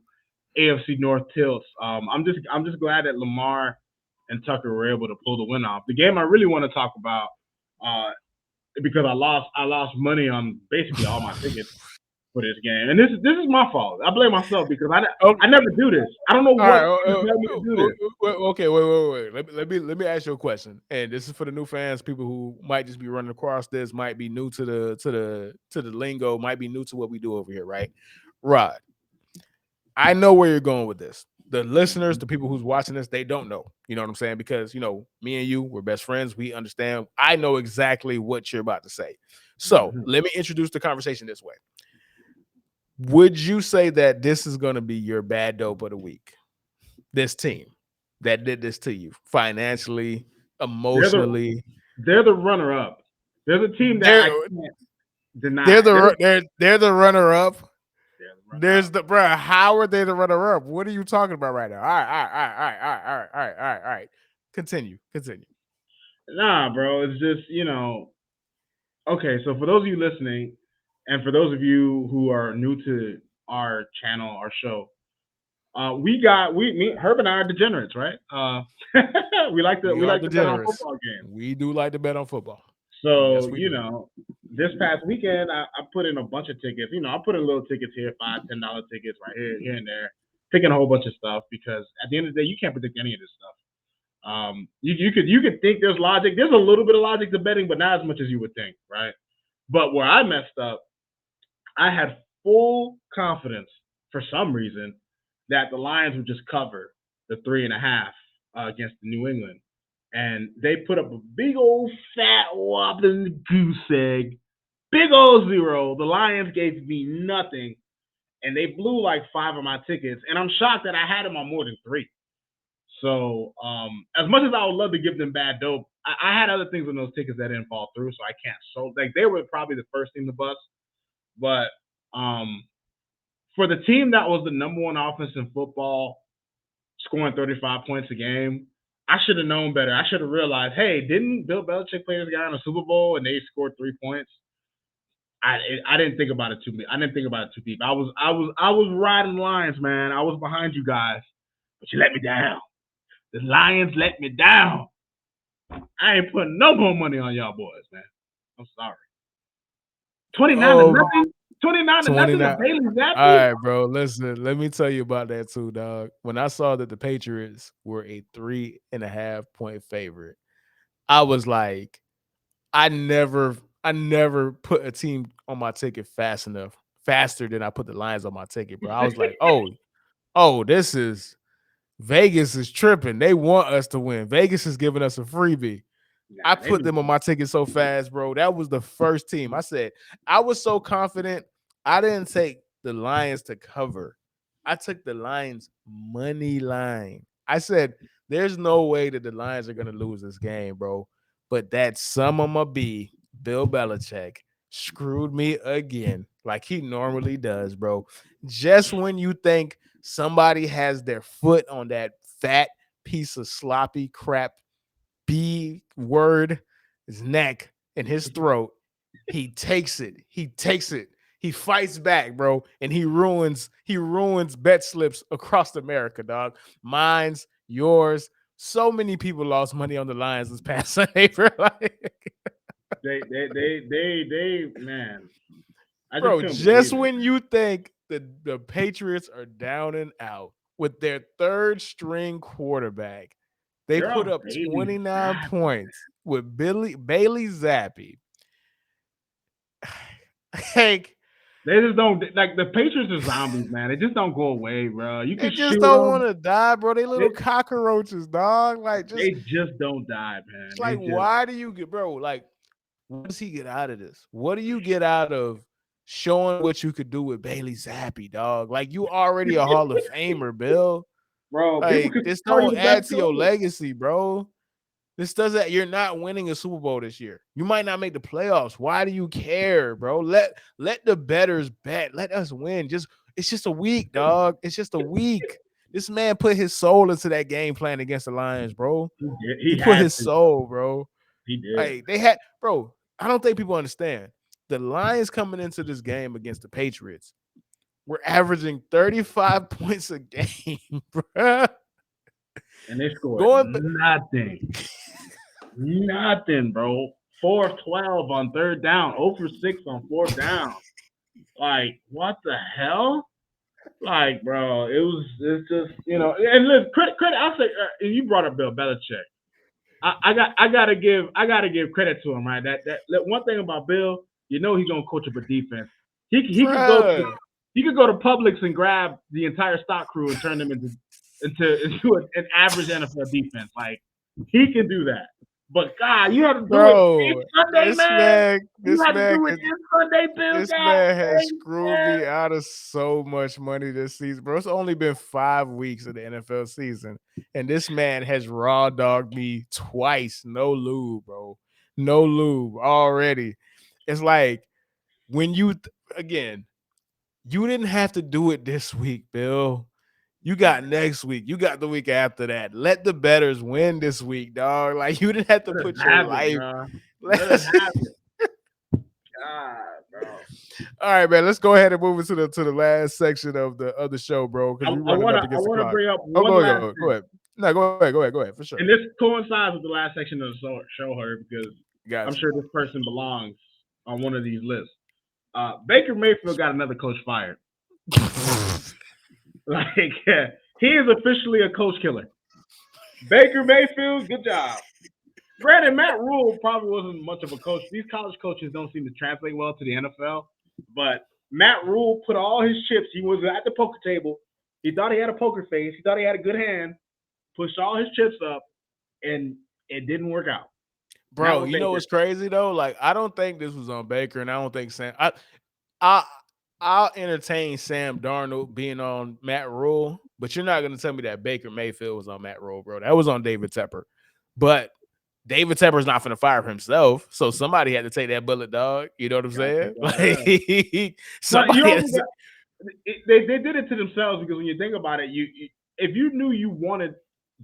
B: AFC North tilts. I'm just glad that Lamar and Tucker were able to pull the win off. The game I really want to talk about, because I lost money on basically all my tickets for this game, and this is my fault. I blame myself because I never do this. I don't know what led me to do this.
A: Okay, wait. Let me ask you a question, and this is for the new fans, people who might just be running across this, might be new to the lingo, might be new to what we do over here, right? Rod, I know where you're going with this. The listeners, the people who's watching this, they don't know. You know what I'm saying? Because me and you, we're best friends. We understand. I know exactly what you're about to say. So let me introduce the conversation this way. Would you say that this is going to be your bad dope of the week? This team that did this to you financially, emotionally.
B: They're the runner up. They're the team that I can't deny.
A: They're the runner up. There's the bro. How are they the runner up? What are you talking about right now? All right. Continue.
B: Nah, bro. It's just Okay, so for those of you listening, and for those of you who are new to our channel, our show, Herb and I are degenerates, right? we like to bet on football games.
A: We do like to bet on football.
B: So this past weekend I put in a bunch of tickets. I put in little tickets here, $5, $10 tickets right here and there, picking a whole bunch of stuff because at the end of the day you can't predict any of this stuff. You could think there's logic. There's a little bit of logic to betting, but not as much as you would think, right? But where I messed up, I had full confidence for some reason that the Lions would just cover the 3.5 against New England. And they put up a big old fat whopping goose egg, big old zero. The Lions gave me nothing, and they blew like 5 of my tickets. And I'm shocked that I had them on more than 3. So as much as I would love to give them bad dope, I had other things on those tickets that didn't fall through, so I can't. So like they were probably the first team to bust, but for the team that was the number 1 offense in football, scoring 35 points a game, I should have known better. I should have realized, hey, didn't Bill Belichick play this guy in a Super Bowl and they scored 3 points? I didn't think about it too deep. I didn't think about it too deep. I was riding lines, man. I was behind you guys, but you let me down. The Lions let me down. I ain't putting no more money on y'all boys, man. I'm sorry. 29 to nothing. 29 to nothing to Bailey Zappi.
A: All right, bro. Listen, let me tell you about that too, dog. When I saw that the Patriots were a 3.5 point favorite, I was like, I never put a team on my ticket faster than I put the Lions on my ticket, bro. I was like, this is Vegas is tripping. They want us to win. Vegas is giving us a freebie. I put them on my ticket so fast, bro. That was the first team. I said, I was so confident. I didn't take the Lions to cover. I took the Lions money line. I said, there's no way that the Lions are going to lose this game, bro. But that some of my B, Bill Belichick, screwed me again like he normally does, bro. Just when you think somebody has their foot on that fat piece of sloppy crap B word, his neck and his throat, he takes it. He fights back, bro, and he ruins bet slips across America, dog. Mine's, yours. So many people lost money on the Lions this past Sunday, bro.
B: They man.
A: Bro, just when you think the Patriots are down and out with their 3rd string quarterback, they put up 29 points with Bailey Zappi. Like,
B: they just don't like the Patriots are zombies, man. They just don't go away, bro. You can
A: they just don't want to die, bro. They little cockroaches, dog. Like
B: they just don't die, man.
A: It's like, why do you get, bro? Like, what does he get out of this? What do you get out of showing what you could do with Bailey Zappi, dog? Like you already a Hall of Famer, Bill.
B: Bro, people
A: Like
B: could
A: this
B: tell you
A: don't
B: the best
A: add to your
B: coach.
A: legacy, bro. This doesn't. You're not winning a Super Bowl this year. You might not make the playoffs. Why do you care, bro? Let the betters bet. Let us win. Just it's just a week, dog. It's just a week. This man put his soul into that game plan against the Lions, bro.
B: He did.
A: He
B: He
A: put
B: had
A: his
B: to.
A: soul, bro.
B: He did.
A: Like they had, bro. I don't think people understand. The Lions coming into this game against the Patriots were averaging 35 points a game, bro.
B: And they scored
A: Going,
B: nothing. Nothing, bro. 4 of 12 on third down. 0 for 6 on fourth down. Like, what the hell? Like, bro, it's just, and look, credit, I'll say, and you brought up Bill Belichick. I gotta give credit to him, right? That one thing about Bill, he's gonna coach up a defense. He could go to
A: bro.
B: he could go to Publix and grab the entire stock crew and turn them into an average NFL defense. Like he can do that. But God, you have to do it in
A: Bro,
B: Sunday, man. You
A: this
B: have to
A: man,
B: do it in Sunday, Bill.
A: this
B: God,
A: man has
B: dang,
A: screwed
B: man.
A: me out of so much money this season, bro. It's only been 5 weeks of the NFL season, and this man has raw dogged me twice. No lube, bro. No lube already. It's like when again, you didn't have to do it this week, Bill. You got next week. You got the week after that. Let the betters win this week, dog. Like you didn't have to
B: Let us
A: put your
B: have it,
A: life.
B: bro. Let us
A: Let's,
B: have it. God, bro.
A: all right, man. Let's go ahead and move into the last section of the show, bro, because
B: I,
A: we're
B: I
A: running
B: wanna
A: up
B: I
A: against the
B: wanna
A: clock.
B: bring up
A: Oh,
B: one last
A: go
B: thing.
A: ahead. No, go ahead, for sure.
B: And this coincides with the last section of the show her because I'm
A: Gotcha.
B: sure this person belongs on one of these lists. Baker Mayfield got another coach fired. Like he is officially a coach killer. Baker Mayfield, good job. Granted, Matt Rule probably wasn't much of a coach. These college coaches don't seem to translate well to the NFL. But Matt Rule put all his chips. He was at the poker table. He thought he had a poker face. He thought he had a good hand. Pushed all his chips up, and it didn't work out. Not
A: Bro,
B: with
A: you know
B: Baker.
A: what's crazy though? Like, I don't think this was on Baker, and I don't think I I'll entertain Sam Darnold being on Matt Rule, but you're not gonna tell me that Baker Mayfield was on Matt Rule, bro. That was on David Tepper. But David Tepper's not gonna fire himself, so somebody had to take that bullet, dog. You know what I'm saying? Like
B: But you
A: somebody had
B: only
A: to
B: got they did it to themselves because when you think about it, you if you knew you wanted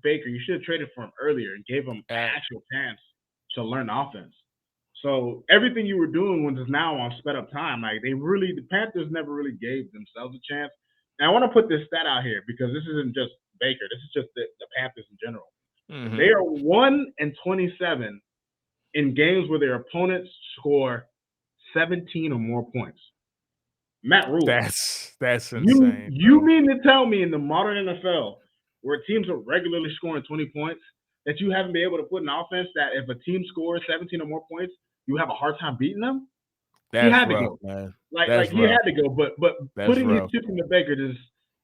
B: Baker, you should have traded for him earlier and gave him an actual chance to learn offense. So everything you were doing was now on sped up time. Like the Panthers never really gave themselves a chance. And I want to put this stat out here because this isn't just Baker. This is just the Panthers in general.
A: Mm-hmm.
B: They are 1-27 in games where their opponents score 17 or more points. Matt Rule.
A: That's insane.
B: You mean to tell me in the modern NFL, where teams are regularly scoring 20 points, that you haven't been able to put an offense that if a team scores 17 or more points, you have a hard time beating them? He
A: That's
B: had to
A: rough,
B: go.
A: man.
B: Like he had to go. But
A: That's
B: putting his
A: rough.
B: chips in the Baker,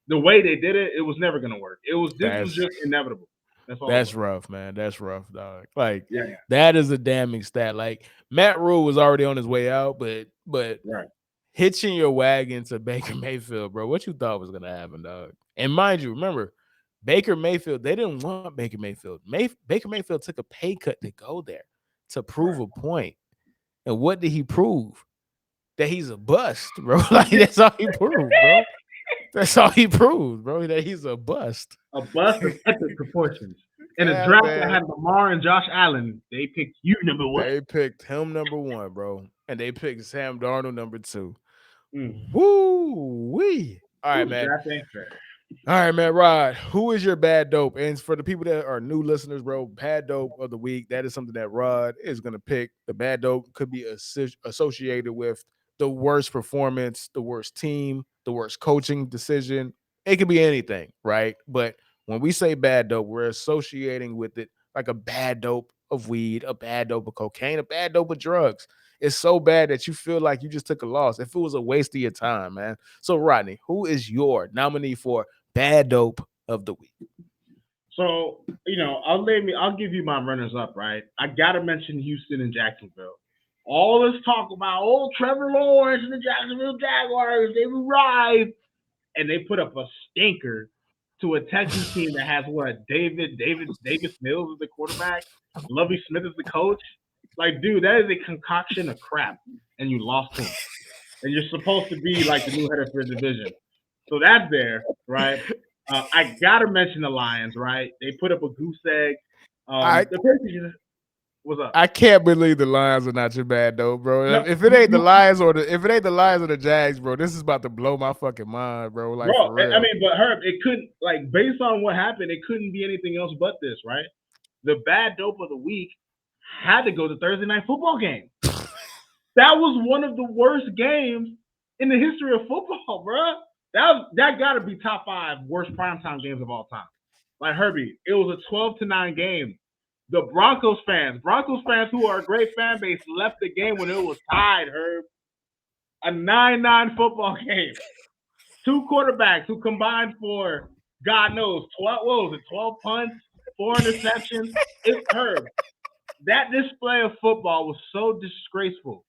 B: the way they did it, it was never going to work. This was
A: That's
B: just inevitable. That's all.
A: That's rough, man. That's rough, dog. Like
B: Yeah.
A: that is a damning stat. Like Matt Rule was already on his way out, but
B: Right.
A: hitching your wagon to Baker Mayfield, bro, what you thought was gonna happen, dog? And mind you, remember, Baker Mayfield, they didn't want Baker Mayfield. Baker Mayfield took a pay cut to go there to prove a point. And what did he prove? That he's a bust, bro. Like that's all he proved, bro. That's all he proved, bro. That he's a bust.
B: A bust of epic proportions. In a
A: Yeah,
B: draft
A: man.
B: that had Lamar and Josh Allen, they picked you number one.
A: They picked him number 1, bro. And they picked Sam Darnold number 2.
B: Mm.
A: Woo wee. All right, man.
B: Draft ain't fair.
A: All right, man. Rod, who is your bad dope? And for the people that are new listeners, bro, bad dope of the week, that is something that Rod is going to pick. The bad dope could be associated with the worst performance, the worst team, the worst coaching decision. It could be anything, right? But when we say bad dope, we're associating with it like a bad dope of weed, a bad dope of cocaine, a bad dope of drugs. It's so bad that you feel like you just took a loss. If it was a waste of your time, man. So, Rodney, who is your nominee for bad dope of the week?
B: So, I'll give you my runners up, right? I gotta mention Houston and Jacksonville. All this talk about, oh, Trevor Lawrence and the Jacksonville Jaguars, they arrived, and they put up a stinker to a Texans team that has what, Davis Mills is the quarterback, Lovie Smith is the coach. Like, dude, that is a concoction of crap, and you lost to him. And you're supposed to be like the new head of your division. So that's there, right? I gotta mention the Lions, right? They put up a goose egg.
A: I
B: The Patriots, what's up?
A: I can't believe the Lions are not your bad though, bro.
B: No,
A: If it ain't the Lions or the Jags, bro, this is about to blow my fucking mind, bro. Like
B: bro.
A: for
B: I
A: real.
B: mean, but Herb, it couldn't like based on what happened, it couldn't be anything else but this, right? The bad dope of the week had to go to Thursday night football game. That was one of the worst games in the history of football, bro. That got to be top 5 worst primetime games of all time. Like Herbie, it was a 12-9 game. The Broncos fans who are a great fan base, left the game when it was tied. Herb, a 9-9 football game. 2 quarterbacks who combined for God knows 12. What was it? 12 punts, 4 interceptions. It's Herb. That display of football was so disgraceful.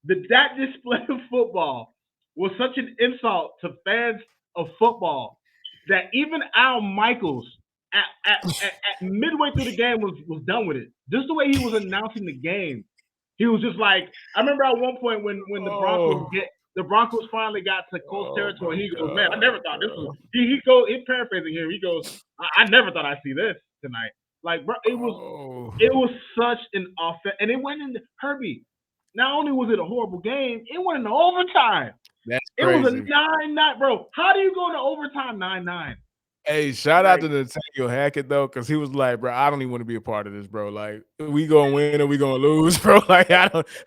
B: That display of football was such an insult to fans of football that even Al Michaels at midway through the game was done with it. Just the way he was announcing the game, he was just like, I remember at one point when
A: Oh,
B: the Broncos finally got to Colts
A: oh
B: territory.
A: my
B: He goes, man, I
A: god,
B: never thought this was.
A: bro.
B: He's paraphrasing here. He goes, I never thought I'd see this tonight. Like, bro,
A: Oh,
B: it was such an offense, and it went into Herbie. Not only was it a horrible game, it went into overtime.
A: that's
B: It was a
A: crazy.
B: 9-9, bro. How do you go into overtime 9-9?
A: Hey, shout out
B: Like,
A: to Nathaniel Hackett though, because he was like, bro, I don't even want to be a part of this, bro. Like, we gonna win or we gonna lose, bro. Like,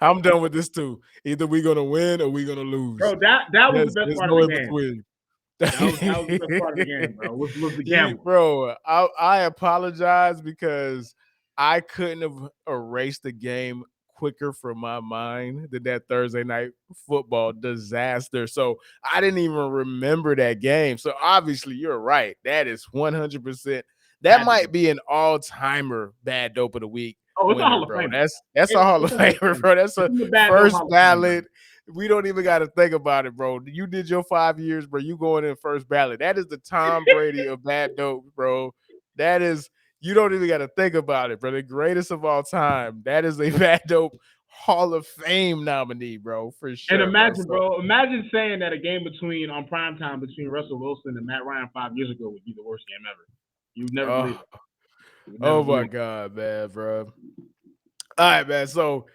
A: I'm done with this too. Either we gonna win or we gonna lose.
B: bro, that was the best
A: There's
B: part of
A: no
B: the
A: in
B: game.
A: between.
B: That was the best part of the game, bro. Was the gamble.
A: Bro, I apologize because I couldn't have erased the game quicker from my mind than that Thursday night football disaster. So I didn't even remember that game. So obviously you're right. That is 100%. That
B: Had to
A: might
B: be.
A: be an all-timer bad dope of the week
B: Oh, it's a
A: winner,
B: Hall of
A: bro.
B: Famer.
A: That's a Hall of
B: It's a Hall of
A: Famer,
B: Famer.
A: bro. That's
B: It's
A: a
B: in the bad dope
A: first
B: Hall of Fame, bro.
A: ballot. We don't even got to think about it, bro. You did your 5 years, bro. You going in first ballot. That is the Tom Brady of bad dope, bro. That is, you don't even got to think about it, bro. The greatest of all time. That is a bad dope Hall of Fame nominee, bro, for
B: And
A: sure, bro.
B: imagine,
A: So,
B: bro, imagine saying that a game on prime time between Russell Wilson and Matt Ryan 5 years ago would be the worst game ever. You would never believe
A: oh,
B: it. You would never
A: oh my
B: believe
A: God, man, bro. All right, man. So,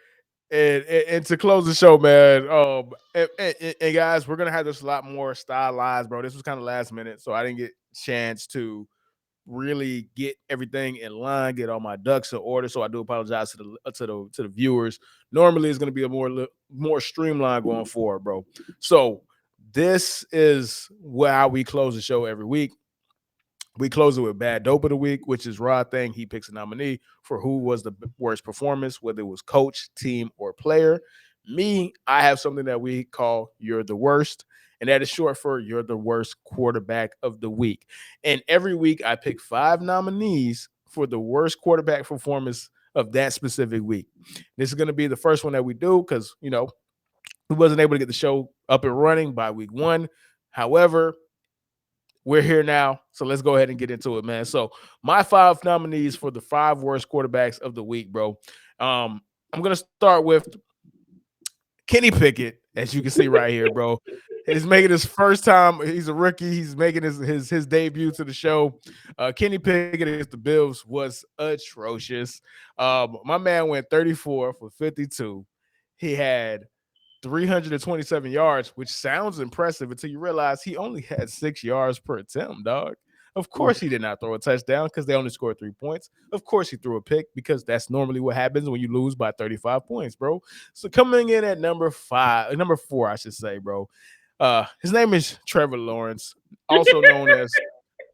A: and to close the show, man. And guys, we're gonna have this a lot more stylized, bro. This was kind of last minute, so I didn't get a chance to really get everything in line, get all my ducks in order. So I do apologize to the viewers. Normally, it's gonna be a more streamlined going forward, bro. So this is how we close the show every week. We close it with bad dope of the week, which is Rod Thing. He picks a nominee for who was the worst performance, whether it was coach, team, or player. Me, I have something that we call You're the Worst, and that is short for You're the Worst Quarterback of the Week. And every week I pick 5 nominees for the worst quarterback performance of that specific week. This is going to be the first one that we do because, we wasn't able to get the show up and running by week 1. However, we're here now, so let's go ahead and get into it, man. So my 5 nominees for the 5 worst quarterbacks of the week, bro. I'm gonna start with Kenny Pickett, as you can see right here, bro. He's making his first time. He's a rookie. He's making his debut to the show. Kenny Pickett against the Bills was atrocious. My man went 34 for 52. He had 327 yards, which sounds impressive until you realize he only had 6 yards per attempt, dog. Of
B: it. Oof.
A: course, he did not throw a touchdown because they only scored 3 points. Of course, he threw a pick because that's normally what happens when you lose by 35 points, bro. So coming in at number 4, I should say, bro. His name is Trevor Lawrence, also known as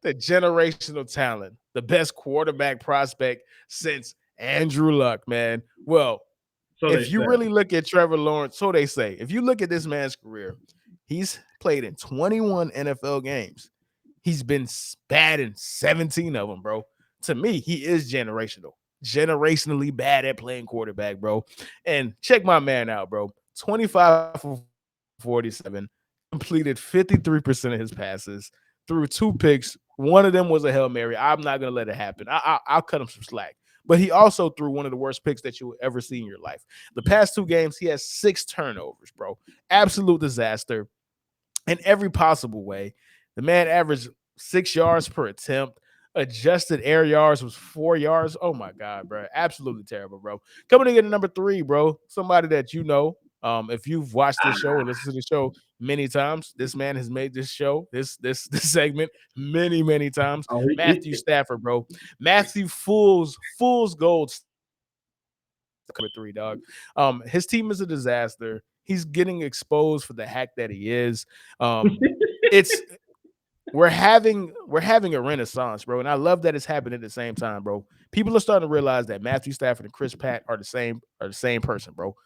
A: the generational talent, the best quarterback prospect since Andrew Luck, man. Well,
B: So they
A: if you
B: say.
A: really look at Trevor Lawrence, so they say, if you look at this man's career, he's played in 21 NFL games. He's been bad in 17 of them, bro. To me, he is generational. generationally bad at playing quarterback, bro. And check my man out, bro. 25 for 47, completed 53% of his passes, threw 2 picks. One of them was a Hail Mary. I'm not gonna let it happen. I'll cut him some slack. But he also threw one of the worst picks that you'll ever see in your life. The past 2 games, he has 6 turnovers, bro. Absolute disaster in every possible way. The man averaged 6 yards per attempt. Adjusted air yards was 4 yards. Oh my God, bro. Absolutely terrible, bro. Coming in at number 3, bro. Somebody that you know. If you've watched this show or listened to the show many times, this man has made this show, this segment many, many times.
B: Oh,
A: Matthew Stafford, bro. Matthew Fool's Gold number 3, dog. His team is a disaster. He's getting exposed for the hack that he is. It's we're having a renaissance, bro, and I love that it's happening at the same time, bro. People are starting to realize that Matthew Stafford and Chris Pat are the same person, bro.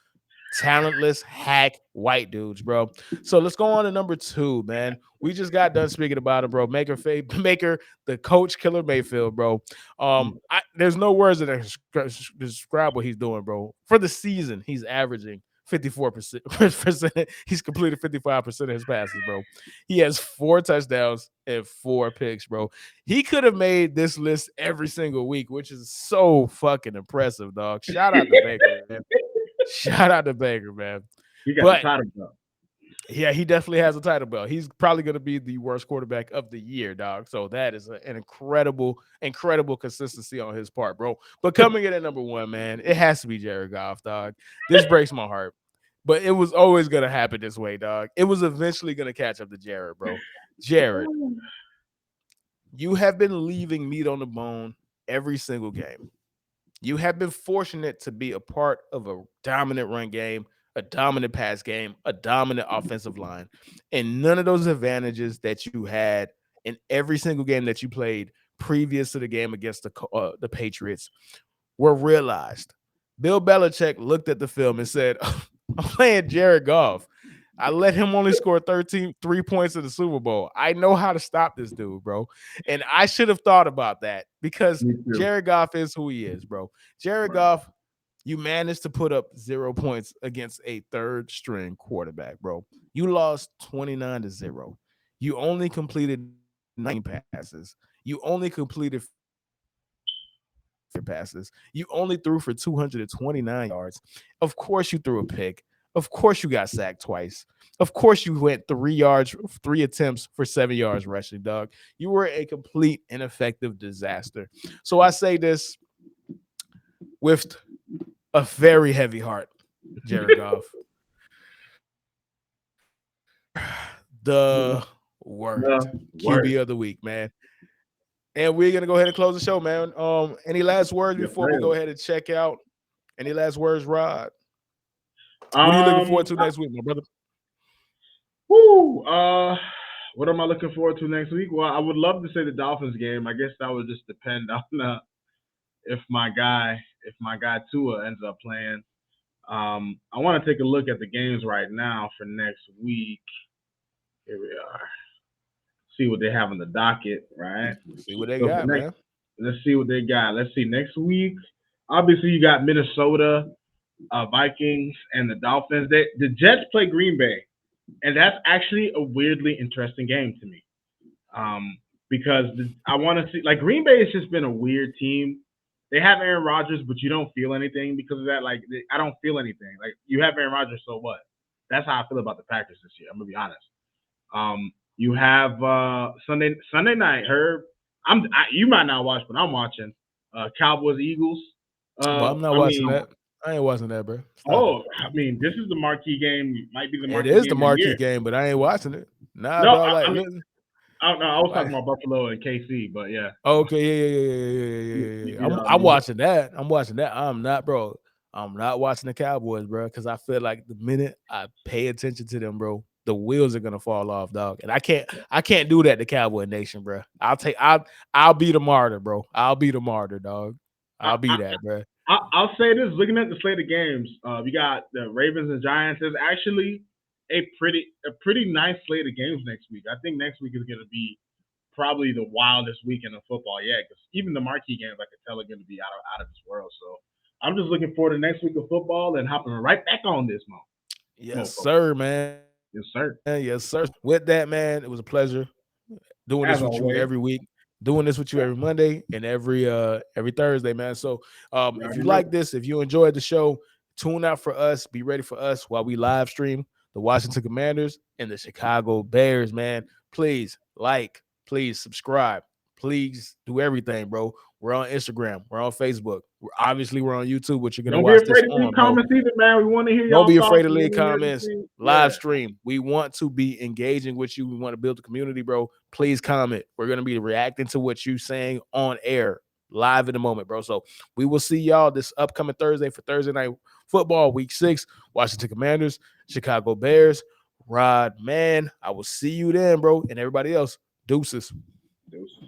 A: Talentless hack white dudes, bro. So let's go on to number 2, man. We just got done speaking about him, bro. Maker, the coach killer Mayfield, bro. There's no words that describe what he's doing, bro. For the season, he's averaging 54%. He's completed 55% of his passes, bro. He has 4 touchdowns and 4 picks, bro. He could have made this list every single week, which is so fucking impressive, dog. Shout out to Baker, man. Shout out to Baker, man.
B: he got the
A: But
B: title belt.
A: yeah, he definitely has a title belt. He's probably going to be the worst quarterback of the year, dog. So that is an incredible consistency on his part, bro. But coming in at number 1, man, it has to be Jared Goff, dog. This breaks my heart. But it was always going to happen this way, dog. It was eventually going to catch up to Jared, bro. Jared, you have been leaving meat on the bone every single game. You have been fortunate to be a part of a dominant run game, a dominant pass game, a dominant offensive line. And none of those advantages that you had in every single game that you played previous to the game against the Patriots were realized. Bill Belichick looked at the film and said, I'm playing Jared Goff. I let him only score 3 points in the Super Bowl. I know how to stop this dude, bro. And I should have thought about that because Jared Goff is who he is, bro. Jared Goff, you managed to put up 0 points against a third string quarterback, bro. You lost 29-0. You only completed 9 passes. You only completed passes. You only threw for 229 yards. Of course, you threw a pick. Of course, you got sacked twice. Of course, you went 3 attempts for 7 yards rushing, dog. You were a complete ineffective disaster. So I say this with a very heavy heart, Jared Goff. You are the worst QB of the week, man. And we're gonna go ahead and close the show, man. Any last words before we go ahead and check out? Any last words, Rod? What are you looking forward to next week, my brother?
B: What am I looking forward to next week? Well, I would love to say the Dolphins game. I guess that would just depend on if my guy Tua ends up playing. I want to take a look at the games right now for next week. Here we are. See what they have on the docket, right?
A: See what they got, man.
B: Let's see what they got. Let's see next week. Obviously, you got Minnesota, Vikings, and the Dolphins. The Jets play Green Bay, and that's actually a weirdly interesting game to me. Because I want to see, like, Green Bay has just been a weird team. They have Aaron Rodgers, but you don't feel anything because of that. Like, I don't feel anything. Like, you have Aaron Rodgers, so what? That's how I feel about the Packers this year. I'm gonna be honest. You have Sunday night. Herb, you might not watch, but I'm watching. Cowboys Eagles.
A: But I'm not watching that. I ain't watching that, bro.
B: I mean, this is the marquee game. Might be the marquee
A: game. It is
B: game
A: the marquee game, but I ain't watching it. Nah,
B: no,
A: bro.
B: I was talking about Buffalo and KC, but yeah.
A: Okay, yeah. I'm watching that. I'm not, bro. I'm not watching the Cowboys, bro, because I feel like the minute I pay attention to them, bro, the wheels are gonna fall off, dog. And I can't do that to Cowboy Nation, bro. I'll be the martyr, bro. I'll be the martyr, dog. I'll be that, bro.
B: I'll say this: looking at the slate of games, we got the Ravens and Giants. There's actually a pretty nice slate of games next week. I think next week is gonna be probably the wildest weekend of football yet. Because even the marquee games, I could tell, are going to be out of this world. So I'm just looking forward to next week of football and hopping right back on this
A: Yes,
B: mofo.
A: sir, man.
B: Yes, sir.
A: Yes, sir. With that, man, it was a pleasure doing
B: As
A: this with you
B: always,
A: every week, doing this with you every Monday and every Thursday, man. So
B: you
A: if
B: already
A: you
B: know.
A: like this, if you enjoyed the show, tune out for us. Be ready for us while we live stream the Washington Commanders and the Chicago Bears, man. Please please subscribe. Please do everything, bro. We're on Instagram. We're on Facebook. We're on YouTube, which you're gonna
B: Don't be
A: watch
B: afraid
A: this
B: to leave
A: on, bro.
B: comments either, man. We want to hear
A: Don't
B: y'all
A: be afraid
B: thoughts.
A: to
B: We
A: leave
B: want to hear
A: comments.
B: everything.
A: Live
B: Yeah.
A: stream. We want to be engaging with you. We want to build the community, bro. Please comment. We're going to be reacting to what you're saying on air, live in the moment, bro. So we will see y'all this upcoming Thursday for Thursday Night Football, Week 6, Washington Commanders, Chicago Bears. Rod, man, I will see you then, bro. And everybody else, deuces.
B: Deuces.